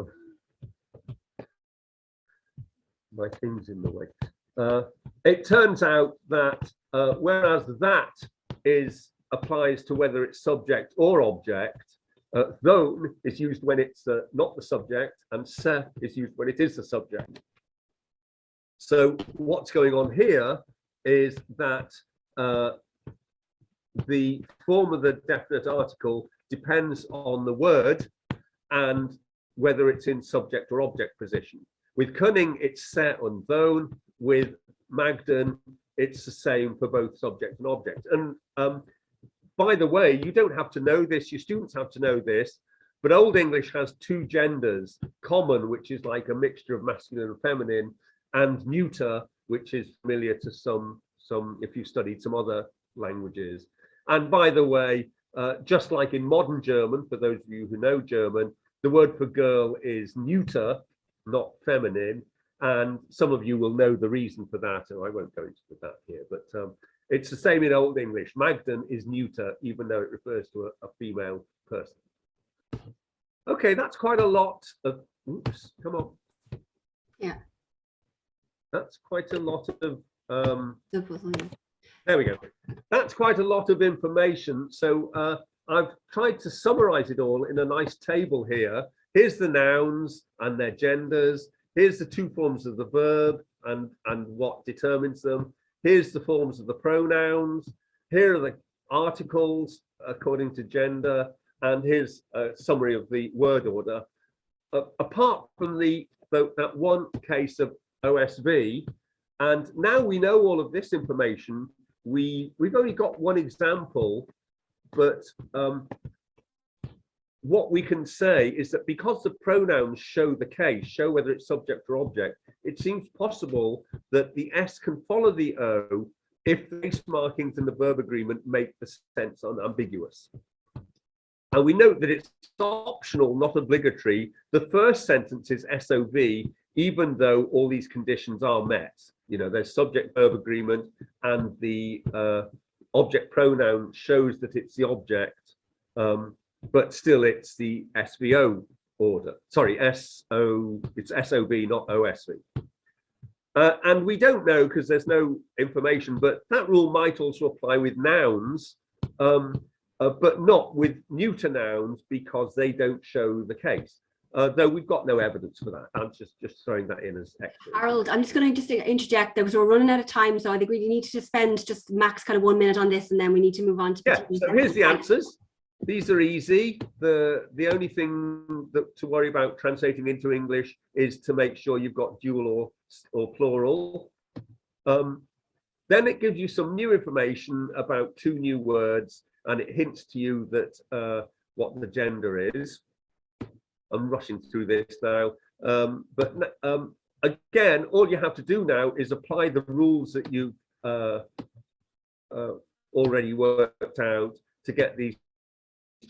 my thing's in the way. It turns out that whereas that applies to whether it's subject or object, thone is used when it's not the subject, and se is used when it is the subject. So what's going on here is that the form of the definite article depends on the word and whether it's in subject or object position. With cunning, it's se and thone. With Magden, it's the same for both subject and object. And by the way, you don't have to know this, your students have to know this, but Old English has two genders, common, which is like a mixture of masculine and feminine, and neuter, which is familiar to some if you've studied some other languages. And by the way, just like in modern German, for those of you who know German, the word for girl is neuter, not feminine. And some of you will know the reason for that, and I won't go into that here, but it's the same in Old English. Magden is neuter, even though it refers to a female person. Okay, that's quite a lot of, oops, come on. Yeah. That's quite a lot of, The puzzle, yeah. there we go. That's quite a lot of information. So I've tried to summarize it all in a nice table here. Here's the nouns and their genders. Here's the two forms of the verb and what determines them. Here's the forms of the pronouns. Here are the articles according to gender. And here's a summary of the word order. Apart from that one case of OSV, and now we know all of this information, we've only got one example, but what we can say is that because the pronouns show the case, show whether it's subject or object, it seems possible that the S can follow the O if the base markings in the verb agreement make the sense unambiguous. And we note that it's optional, not obligatory. The first sentence is SOV, even though all these conditions are met. You know, there's subject verb agreement, and the object pronoun shows that it's the object, but still it's the SVO order. Sorry, it's SOV, not OSV. And we don't know because there's no information, but that rule might also apply with nouns. But not with neuter nouns because they don't show the case. Though we've got no evidence for that. I'm just throwing that in as extra. Harold, I'm just going to interject there because we're running out of time, so I think we need to spend just max kind of 1 minute on this, and then we need to move on to. Yeah. So here's the answers. These are easy. The only thing to worry about translating into English is to make sure you've got dual or plural. Then it gives you some new information about two new words. And it hints to you that what the gender is. I'm rushing through this now. But again, all you have to do now is apply the rules that you've already worked out to get these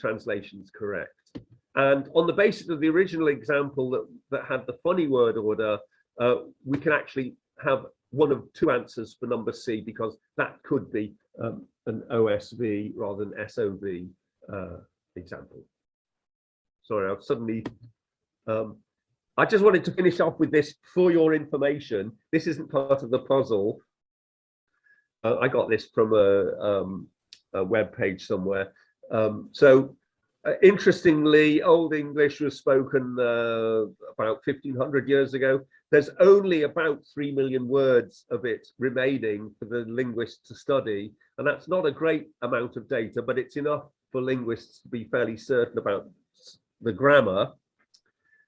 translations correct. And on the basis of the original example that had the funny word order, we can actually have one of two answers for number C, because that could be an OSV rather than SOV example. Sorry, I've suddenly, I just wanted to finish off with this for your information. This isn't part of the puzzle. I got this from a web page somewhere. Interestingly, Old English was spoken about 1500 years ago. There's only about 3 million words of it remaining for the linguists to study. And that's not a great amount of data, but it's enough for linguists to be fairly certain about the grammar.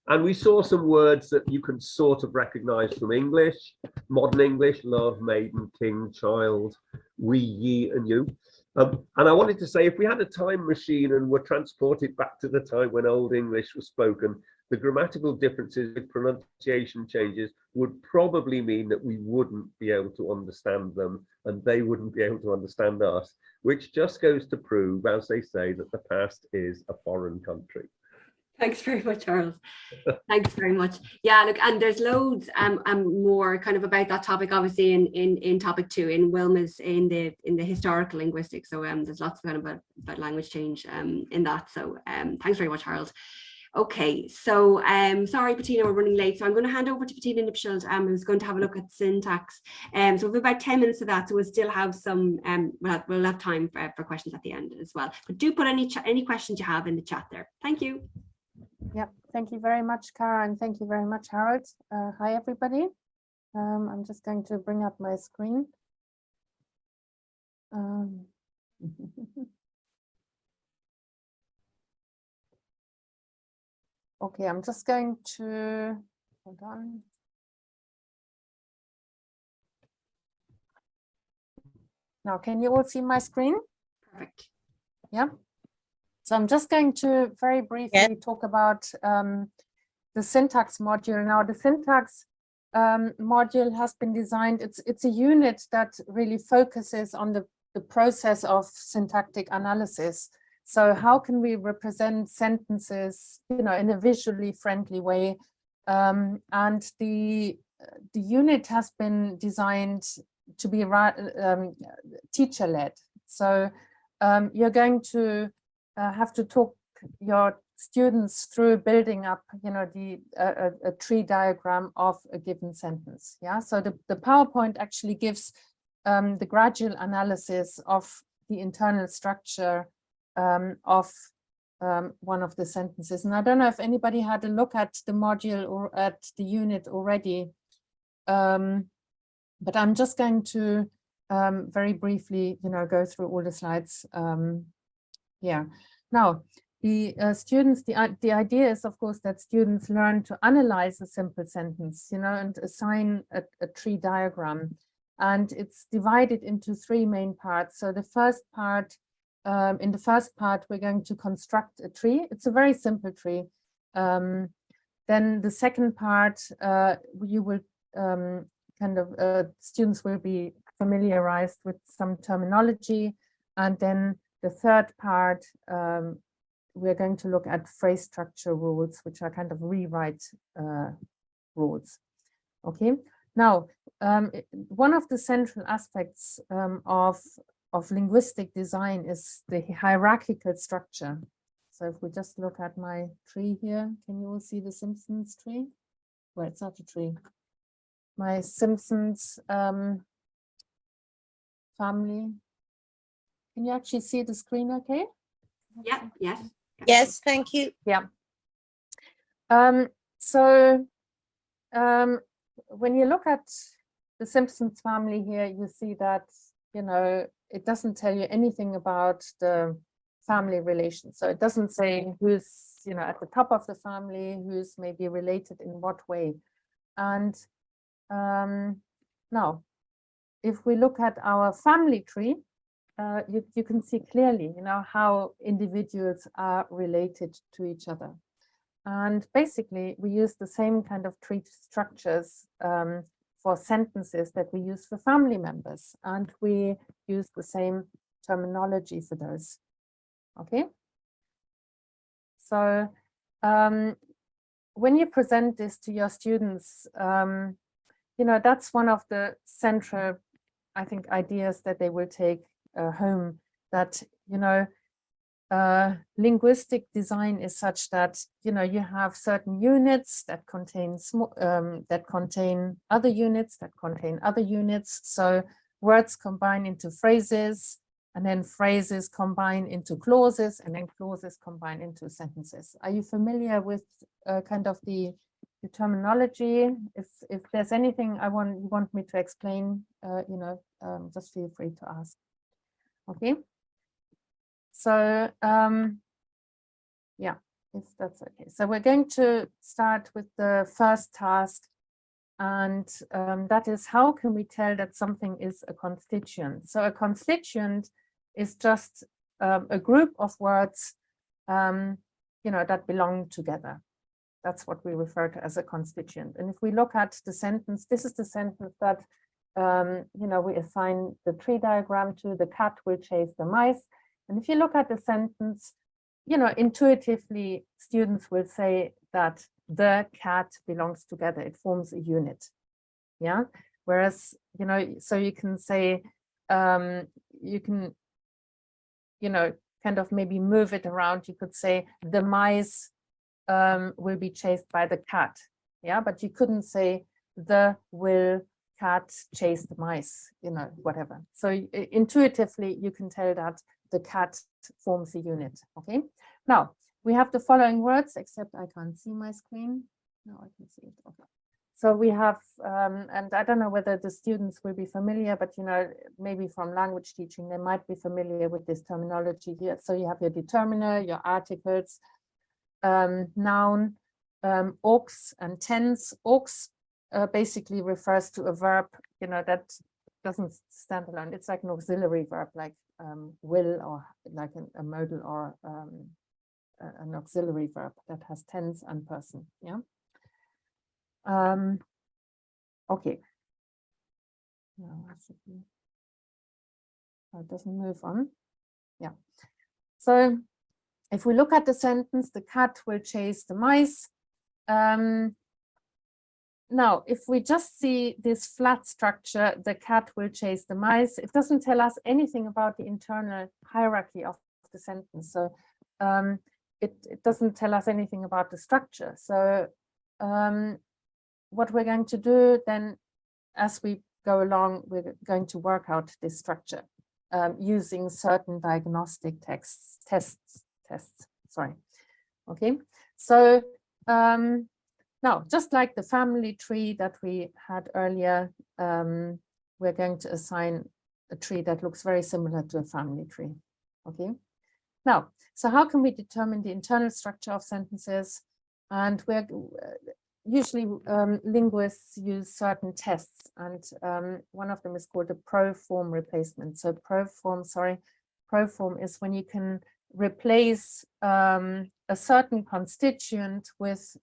And we saw some words that you can sort of recognize from English, modern English: love, maiden, king, child, we, ye, and you. And I wanted to say, if we had a time machine and were transported back to the time when Old English was spoken, the grammatical differences with pronunciation changes would probably mean that we wouldn't be able to understand them, and they wouldn't be able to understand us, which just goes to prove, as they say, that the past is a foreign country. Thanks very much, Harold. Thanks very much. Yeah, look, and there's loads more kind of about that topic, obviously in topic 2 in Wilma's in the historical linguistics. So there's lots kind of about language change in that. So thanks very much, Harold. Okay, so sorry, Bettina, we're running late. So I'm going to hand over to Bettina Nipschild, who's going to have a look at syntax. So we've about 10 minutes of that, so we'll still have some, we'll have time for questions at the end as well. But do put any questions you have in the chat there. Thank you. Yep, thank you very much, Cara, and thank you very much, Harold. Hi, everybody. I'm just going to bring up my screen. Okay, I'm just going to, hold on. Now, can you all see my screen? Perfect. Yeah. So I'm just going to very briefly talk about the syntax module. Now, the syntax module has been designed, it's a unit that really focuses on the process of syntactic analysis. So how can we represent sentences, you know, in a visually friendly way? And the unit has been designed to be teacher-led. So you're going to have to talk your students through building up, you know, a tree diagram of a given sentence. Yeah, so the PowerPoint actually gives the gradual analysis of the internal structure of one of the sentences. And I don't know if anybody had a look at the module or at the unit already, but I'm just going to very briefly, you know, go through all the slides. Yeah. Now, the students, the idea is, of course, that students learn to analyze a simple sentence, you know, and assign a tree diagram. And it's divided into three main parts. So the first part, in the first part, we're going to construct a tree. It's a very simple tree. Then the second part, you will students will be familiarized with some terminology. And then the third part, we're going to look at phrase structure rules, which are kind of rewrite rules. Okay. Now, one of the central aspects of linguistic design is the hierarchical structure. So if we just look at my tree here, can you all see the Simpsons tree? Well, it's not a tree. My Simpsons family. Can you actually see the screen okay? Yeah, yes. Yes, thank you. Yeah. When you look at the Simpsons family here, you see that, you know, it doesn't tell you anything about the family relations. So it doesn't say who's, you know, at the top of the family, who's maybe related in what way. And now, if we look at our family tree, you can see clearly, you know, how individuals are related to each other. And basically, we use the same kind of tree structures for sentences that we use for family members. And we use the same terminology for those. Okay. So when you present this to your students, you know, that's one of the central, I think, ideas that they will take home, that, you know, linguistic design is such that, you know, you have certain units that contain other units that contain other units. So words combine into phrases, and then phrases combine into clauses, and then clauses combine into sentences. Are you familiar with kind of the terminology? If there's anything you want me to explain, you know, just feel free to ask. Okay. So yeah, if that's okay. So we're going to start with the first task, and that is, how can we tell that something is a constituent? So a constituent is just a group of words, you know, that belong together. That's what we refer to as a constituent. And if we look at the sentence, this is the sentence that, you know, we assign the tree diagram to: the cat will chase the mice. And if you look at the sentence, you know, intuitively, students will say that the cat belongs together. It forms a unit. Yeah. Whereas, you know, so you can say, you can, you know, kind of maybe move it around. You could say the mice will be chased by the cat. Yeah. But you couldn't say the will cat chase the mice, you know, whatever. So intuitively, you can tell that the cat forms a unit. Okay. Now we have the following words, except I can't see my screen. No, I can see it. Okay. So we have, and I don't know whether the students will be familiar, but, you know, maybe from language teaching, they might be familiar with this terminology here. So you have your determiner, your articles, noun, aux and tense. Aux basically refers to a verb, you know, that doesn't stand alone. It's like an auxiliary verb, like will, or like a modal, or an auxiliary verb that has tense and person. Yeah. Okay. No, it doesn't move on. Yeah. So if we look at the sentence, the cat will chase the mice. Now, if we just see this flat structure, the cat will chase the mice, it doesn't tell us anything about the internal hierarchy of the sentence. So it doesn't tell us anything about the structure. So what we're going to do then, as we go along, we're going to work out this structure using certain diagnostic tests. Sorry. Okay. So now, just like the family tree that we had earlier, we're going to assign a tree that looks very similar to a family tree. Okay. Now, so how can we determine the internal structure of sentences? And we're usually linguists use certain tests, and one of them is called a pro-form replacement. So pro-form is when you can replace a certain constituent with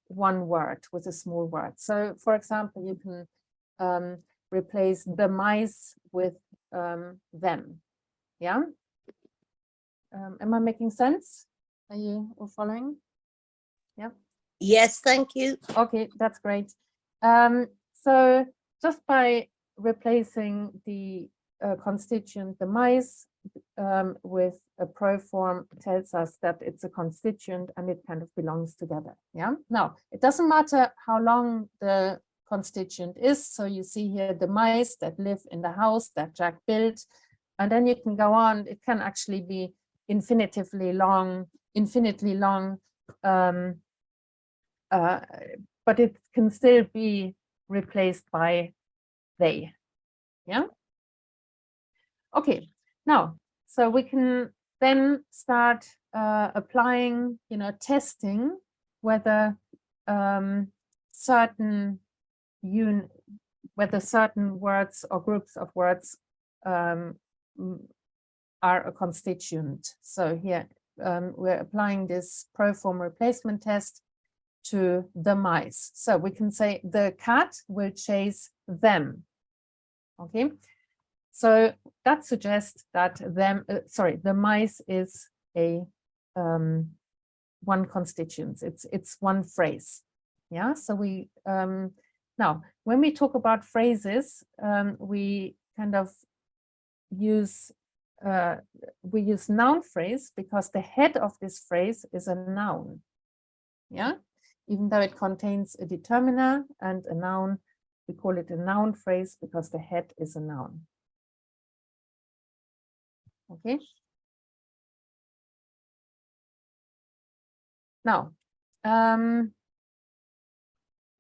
one word, with a small word. So for example, you can replace the mice with them. Yeah. Am I making sense? Are you all following? Yeah. Yes, thank you. Okay, that's great. So just by replacing the constituent, the mice, with a pro-form, tells us that it's a constituent and it kind of belongs together. Yeah. Now, it doesn't matter how long the constituent is. So you see here the mice that live in the house that Jack built, and then you can go on. It can actually be infinitely long, but it can still be replaced by they. Yeah. Okay. Now, so we can then start applying, testing whether certain words or groups of words are a constituent. So here we're applying this pro-form replacement test to the mice. So we can say the cat will chase them. Okay. So that suggests that the mice is a one constituent. It's one phrase. Yeah. So we now when we talk about phrases, we kind of use noun phrase because the head of this phrase is a noun. Yeah. Even though it contains a determiner and a noun, we call it a noun phrase because the head is a noun. Okay. Now,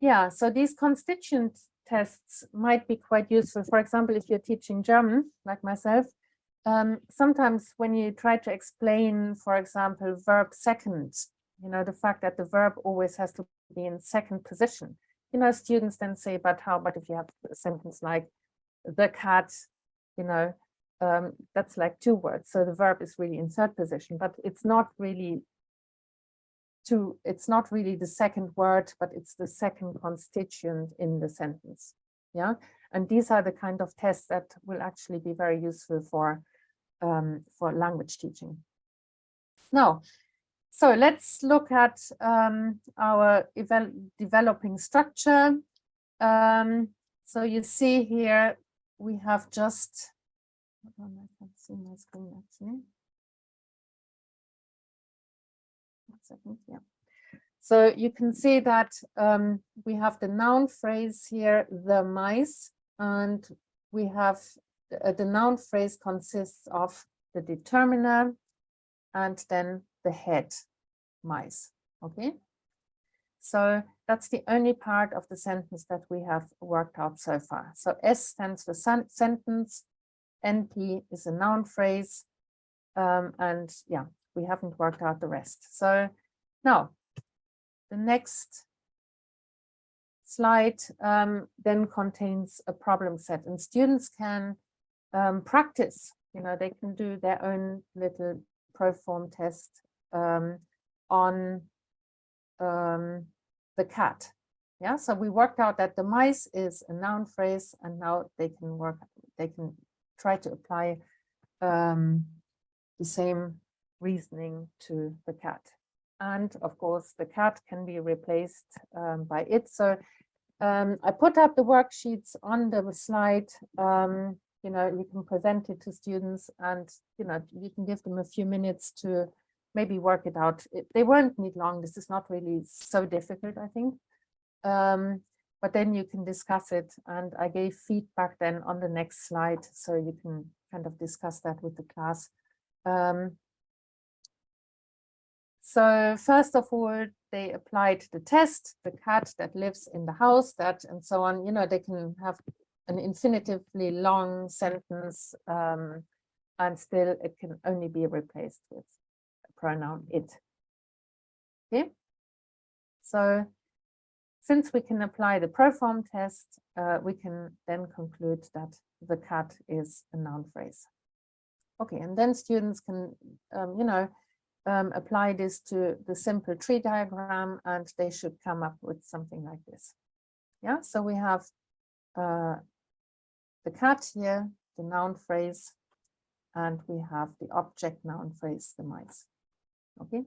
yeah, so these constituent tests might be quite useful. For example, if you're teaching German, like myself, sometimes when you try to explain, for example, verb second, the fact that the verb always has to be in second position, students then say, but if you have a sentence like the cat, that's like two words. So the verb is really in third position, but it's not really the second word, but it's the second constituent in the sentence. Yeah. And these are the kind of tests that will actually be very useful for language teaching. Now, so let's look at our developing structure. So you see here, we have just, hold on, I can't see my screen actually. 1 second, yeah. So you can see that we have the noun phrase here, the mice, and we have the noun phrase consists of the determiner and then the head, mice. Okay. So that's the only part of the sentence that we have worked out so far. So S stands for sentence, NP is a noun phrase, and yeah, we haven't worked out the rest. So now the next slide then contains a problem set, and students can practice. You know, they can do their own little proform test on the cat. Yeah, so we worked out that the mice is a noun phrase, and now they can try to apply the same reasoning to the cat. And of course, the cat can be replaced by it. So I put up the worksheets on the slide. You know, you can present it to students, and you know, you can give them a few minutes to maybe work it out. They won't need long. This is not really so difficult, I think. But then you can discuss it, and I gave feedback then on the next slide, so you can kind of discuss that with the class. So first of all, they applied the test, the cat that lives in the house, that, and so on. You know, they can have an infinitively long sentence, and still it can only be replaced with a pronoun it. Okay, so since we can apply the proform test, we can then conclude that the cat is a noun phrase. Okay, and then students can, you know, apply this to the simple tree diagram, and they should come up with something like this. Yeah, so we have the cat here, the noun phrase, and we have the object noun phrase, the mice. Okay,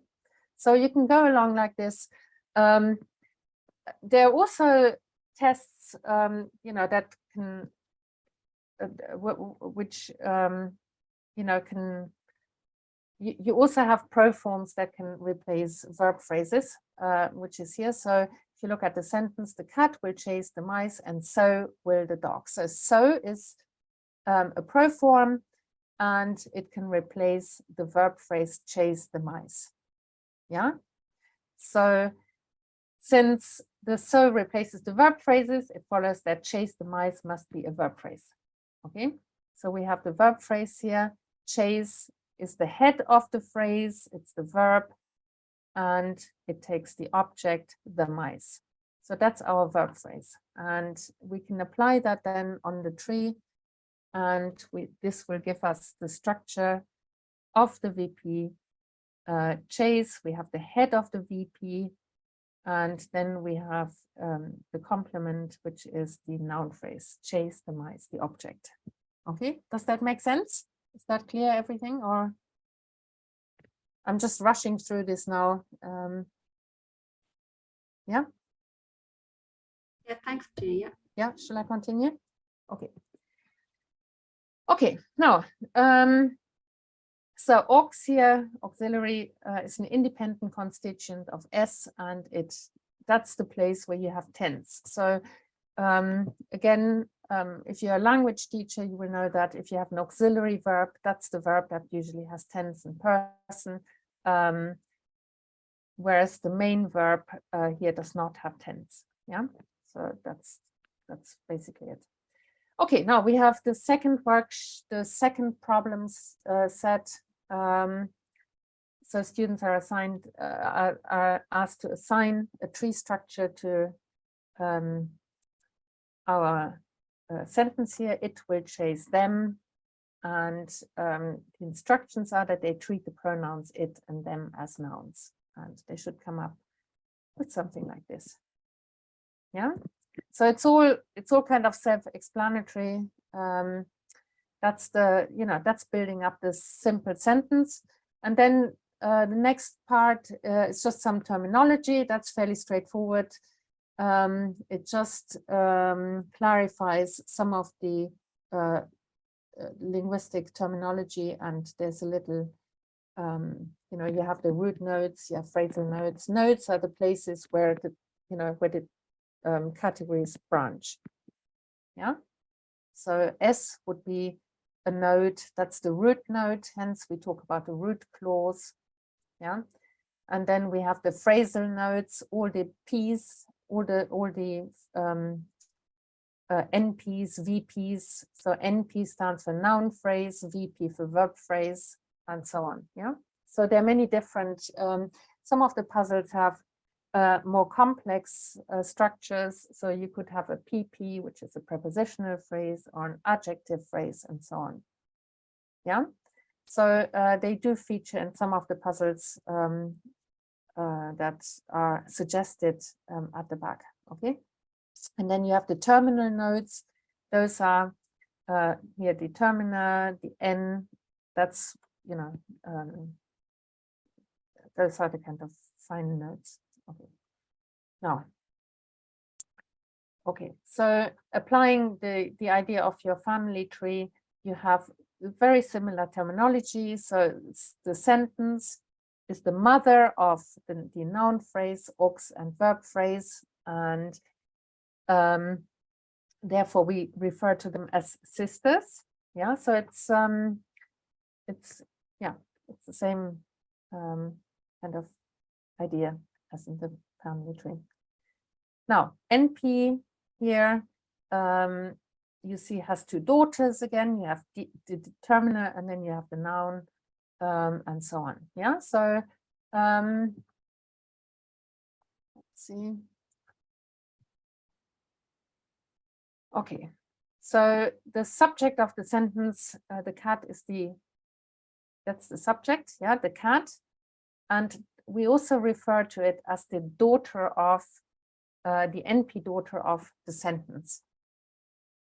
so you can go along like this. There are also tests, you know, that can, which, you know, can, you also have proforms that can replace verb phrases, which is here. So if you look at the sentence, the cat will chase the mice, and so will the dog. So is a proform, and it can replace the verb phrase chase the mice. Yeah, so since the so replaces the verb phrases, it follows that chase the mice must be a verb phrase. Okay, so we have the verb phrase here. Chase is the head of the phrase, it's the verb, and it takes the object, the mice. So that's our verb phrase, and we can apply that then on the tree, and this will give us the structure of the VP. Chase, we have the head of the VP, and then we have the complement, which is the noun phrase, chase the mice, the object. Okay, does that make sense? Is that clear, everything, or? I'm just rushing through this now. Yeah? Yeah, thanks, Jenny. Yeah. Yeah, shall I continue? Okay. Okay, now, so aux here, auxiliary, is an independent constituent of S, and that's the place where you have tense. So again, if you're a language teacher, you will know that if you have an auxiliary verb, that's the verb that usually has tense and person, whereas the main verb here does not have tense. Yeah, so that's basically it. Okay, now we have the second problems set. So students are assigned, are asked to assign a tree structure to our sentence here. It will chase them, and the instructions are that they treat the pronouns it and them as nouns, and they should come up with something like this. Yeah, so it's all kind of self-explanatory. That's that's building up this simple sentence, and then the next part is just some terminology. That's fairly straightforward. It just clarifies some of the linguistic terminology, and there's a little, you have the root nodes, you have phrasal nodes. Nodes are the places where the, where the categories branch. Yeah. So S would be a node, that's the root node. Hence, we talk about the root clause. Yeah. And then we have the phrasal nodes, all the P's, all the NPs, VPs. So NP stands for noun phrase, VP for verb phrase, and so on. Yeah. So there are many different. Some of the puzzles have more complex structures. So you could have a PP, which is a prepositional phrase, or an adjective phrase, and so on. Yeah, so they do feature in some of the puzzles that are suggested at the back. Okay, and then you have the terminal nodes. Those are here the terminer, the N. That's, you know, those are the kind of final nodes. Okay. Now, okay, so applying the idea of your family tree, you have very similar terminology. So the sentence is the mother of the noun phrase, aux, and verb phrase, and therefore we refer to them as sisters. Yeah, so it's the same kind of idea as in the family tree. Now, NP here, you see, has two daughters again. You have the determiner, and then you have the noun, and so on. Yeah, so let's see. Okay, so the subject of the sentence, the cat is that's the subject, yeah, the cat. And we also refer to it as the daughter of, the NP daughter of the sentence.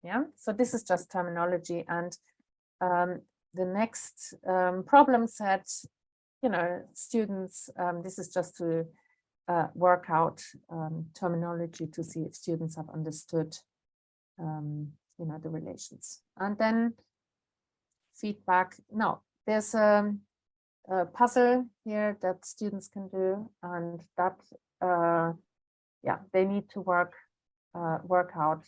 Yeah, so this is just terminology. And the next problem set, you know, students, this is just to work out terminology to see if students have understood, you know, the relations. And then feedback. Now, there's a puzzle here that students can do, and that yeah, they need to work out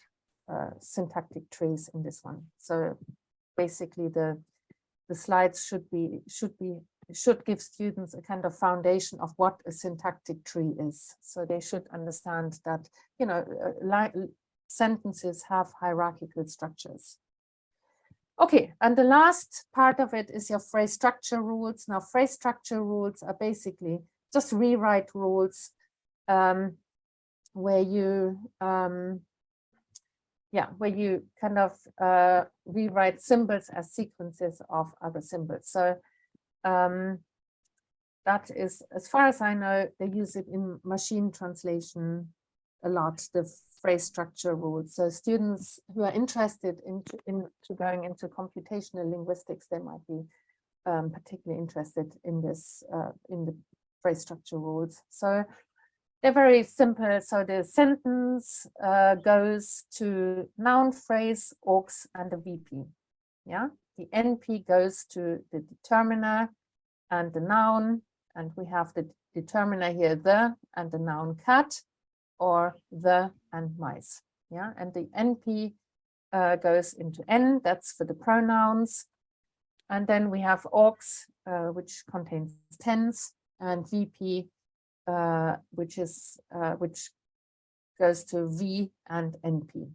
syntactic trees in this one. So basically the slides should give students a kind of foundation of what a syntactic tree is. So they should understand that, you know, sentences have hierarchical structures. Okay, and the last part of it is your phrase structure rules. Now, phrase structure rules are basically just rewrite rules where you kind of rewrite symbols as sequences of other symbols. So that is, as far as I know, they use it in machine translation a lot, the phrase structure rules. So students who are interested into going into computational linguistics, they might be particularly interested in this, in the phrase structure rules. So they're very simple. So the sentence goes to noun phrase, aux, and the VP. Yeah, the NP goes to the determiner and the noun, and we have the determiner here, the, and the noun cat, or the and mice. Yeah, and the NP goes into N, that's for the pronouns. And then we have aux, which contains tense, and VP, which goes to V and NP.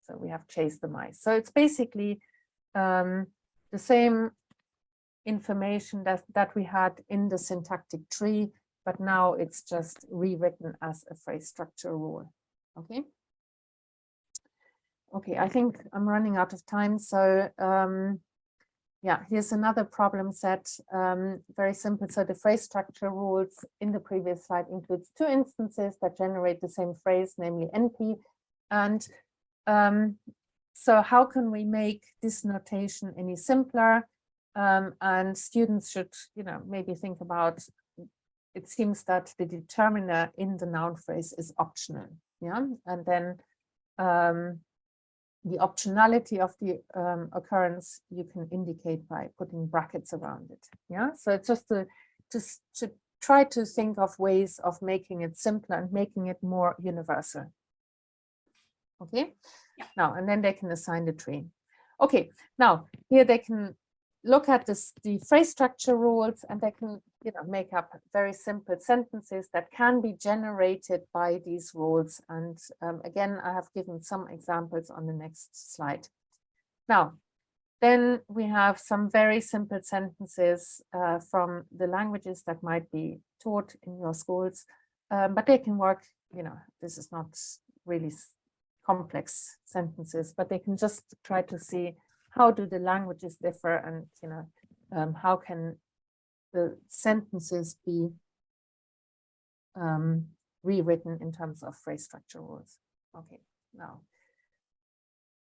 So we have chase the mice. So it's basically the same information that we had in the syntactic tree, but now it's just rewritten as a phrase structure rule. Okay. Okay, I think I'm running out of time. So yeah, here's another problem set, very simple. So the phrase structure rules in the previous slide includes two instances that generate the same phrase, namely NP. And so how can we make this notation any simpler? And students should, you know, maybe think about, it seems that the determiner in the noun phrase is optional. Yeah, and then the optionality of the occurrence you can indicate by putting brackets around it. Yeah, so it's just to try to think of ways of making it simpler and making it more universal. Okay, yeah. Now, and then they can assign the tree. Okay, now here they can look at the phrase structure rules, and they can, you know, make up very simple sentences that can be generated by these rules. And again, I have given some examples on the next slide. Now, then we have some very simple sentences from the languages that might be taught in your schools. but they can work, this is not really complex sentences, but they can just try to see how do the languages differ, and how can the sentences be rewritten in terms of phrase structure rules. Okay, now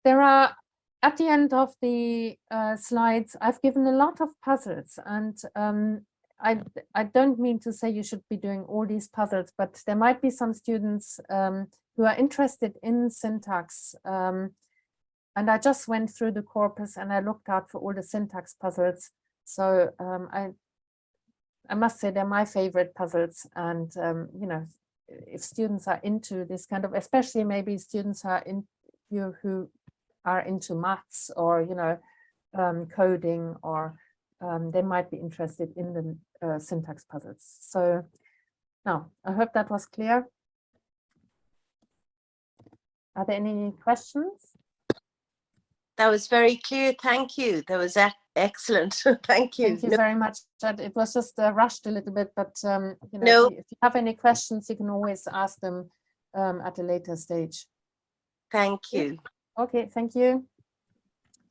there are, at the end of the slides, I've given a lot of puzzles, and I don't mean to say you should be doing all these puzzles, but there might be some students who are interested in syntax. And I just went through the corpus and I looked out for all the syntax puzzles. So I must say they're my favorite puzzles. And, if students are into this kind of, especially maybe students are who are into maths or, coding, or they might be interested in the syntax puzzles. So now I hope that was clear. Are there any questions? That was very clear. Thank you. That was excellent. Thank you. Thank you very much. It was just rushed a little bit, but No. if you have any questions, you can always ask them at a later stage. Thank you. Okay, thank you.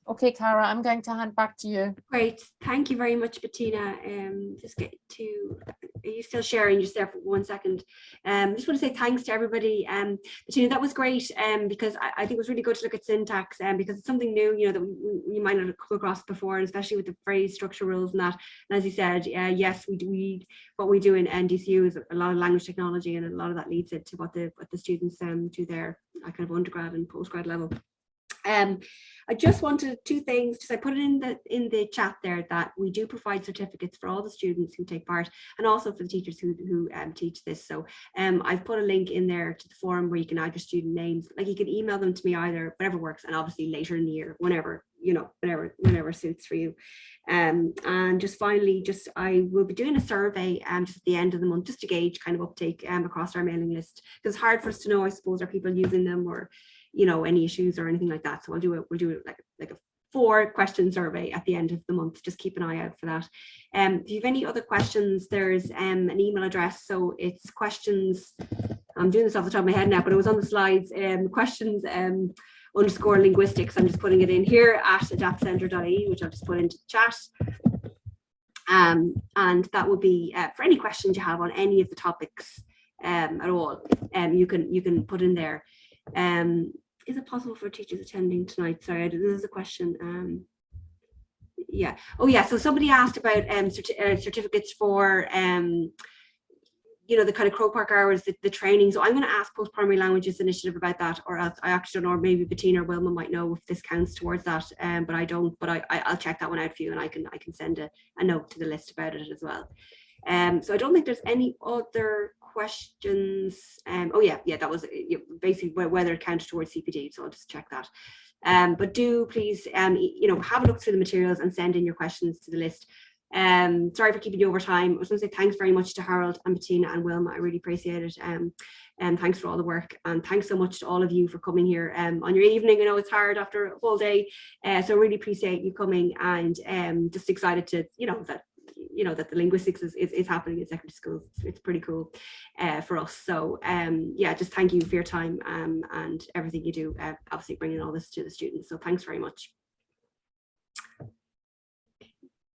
Okay, Cara, I'm going to hand back to you. Great, thank you very much, Bettina. Just get to, are you still sharing? Just there for 1 second. Just want to say thanks to everybody. Bettina, that was great, because I think it was really good to look at syntax, because it's something new, that you might not have come across before, and especially with the phrase structure rules and that. And as you said, yes, what we do in NDCU is a lot of language technology, and a lot of that leads it to what the students do their kind of undergrad and postgrad level. I just wanted two things, I put it in the chat there that we do provide certificates for all the students who take part, and also for the teachers who teach this. So I've put a link in there to the forum where you can add your student names. Like, you can email them to me either, whatever works, and obviously later in the year, whenever suits for you. And just finally, I will be doing a survey just at the end of the month, just to gauge kind of uptake across our mailing list, because it's hard for us to know, I suppose, are people using them, or any issues or anything like that. So we'll do it like a 4-question survey at the end of the month. Just keep an eye out for that. If you have any other questions, there's an email address. So it's questions, I'm doing this off the top of my head now, but it was on the slides, questions _ linguistics. I'm just putting it in here at adaptcenter.ie, which I'll just put into the chat. And that will be for any questions you have on any of the topics at all. You can put in there. Is it possible for teachers attending tonight? Sorry, there's a question. Yeah. Oh, yeah. So somebody asked about certificates for the kind of Crow Park hours, the training. So I'm going to ask Post Primary Languages Initiative about that, or else I actually don't know, or maybe Bettina or Wilma might know if this counts towards that. But I don't. But I'll check that one out for you, and I can send a note to the list about it as well. So I don't think there's any other questions. Oh yeah, that was basically whether it counted towards CPD. So I'll just check that. But do please, have a look through the materials and send in your questions to the list. Sorry for keeping you over time. I was going to say thanks very much to Harold and Bettina and Wilma. I really appreciate it. And thanks for all the work, and thanks so much to all of you for coming here on your evening. I know it's hard after a full day, so really appreciate you coming, and just excited to that the linguistics is happening in secondary schools. It's pretty cool for us. So just thank you for your time and everything you do, obviously bringing all this to the students. So thanks very much.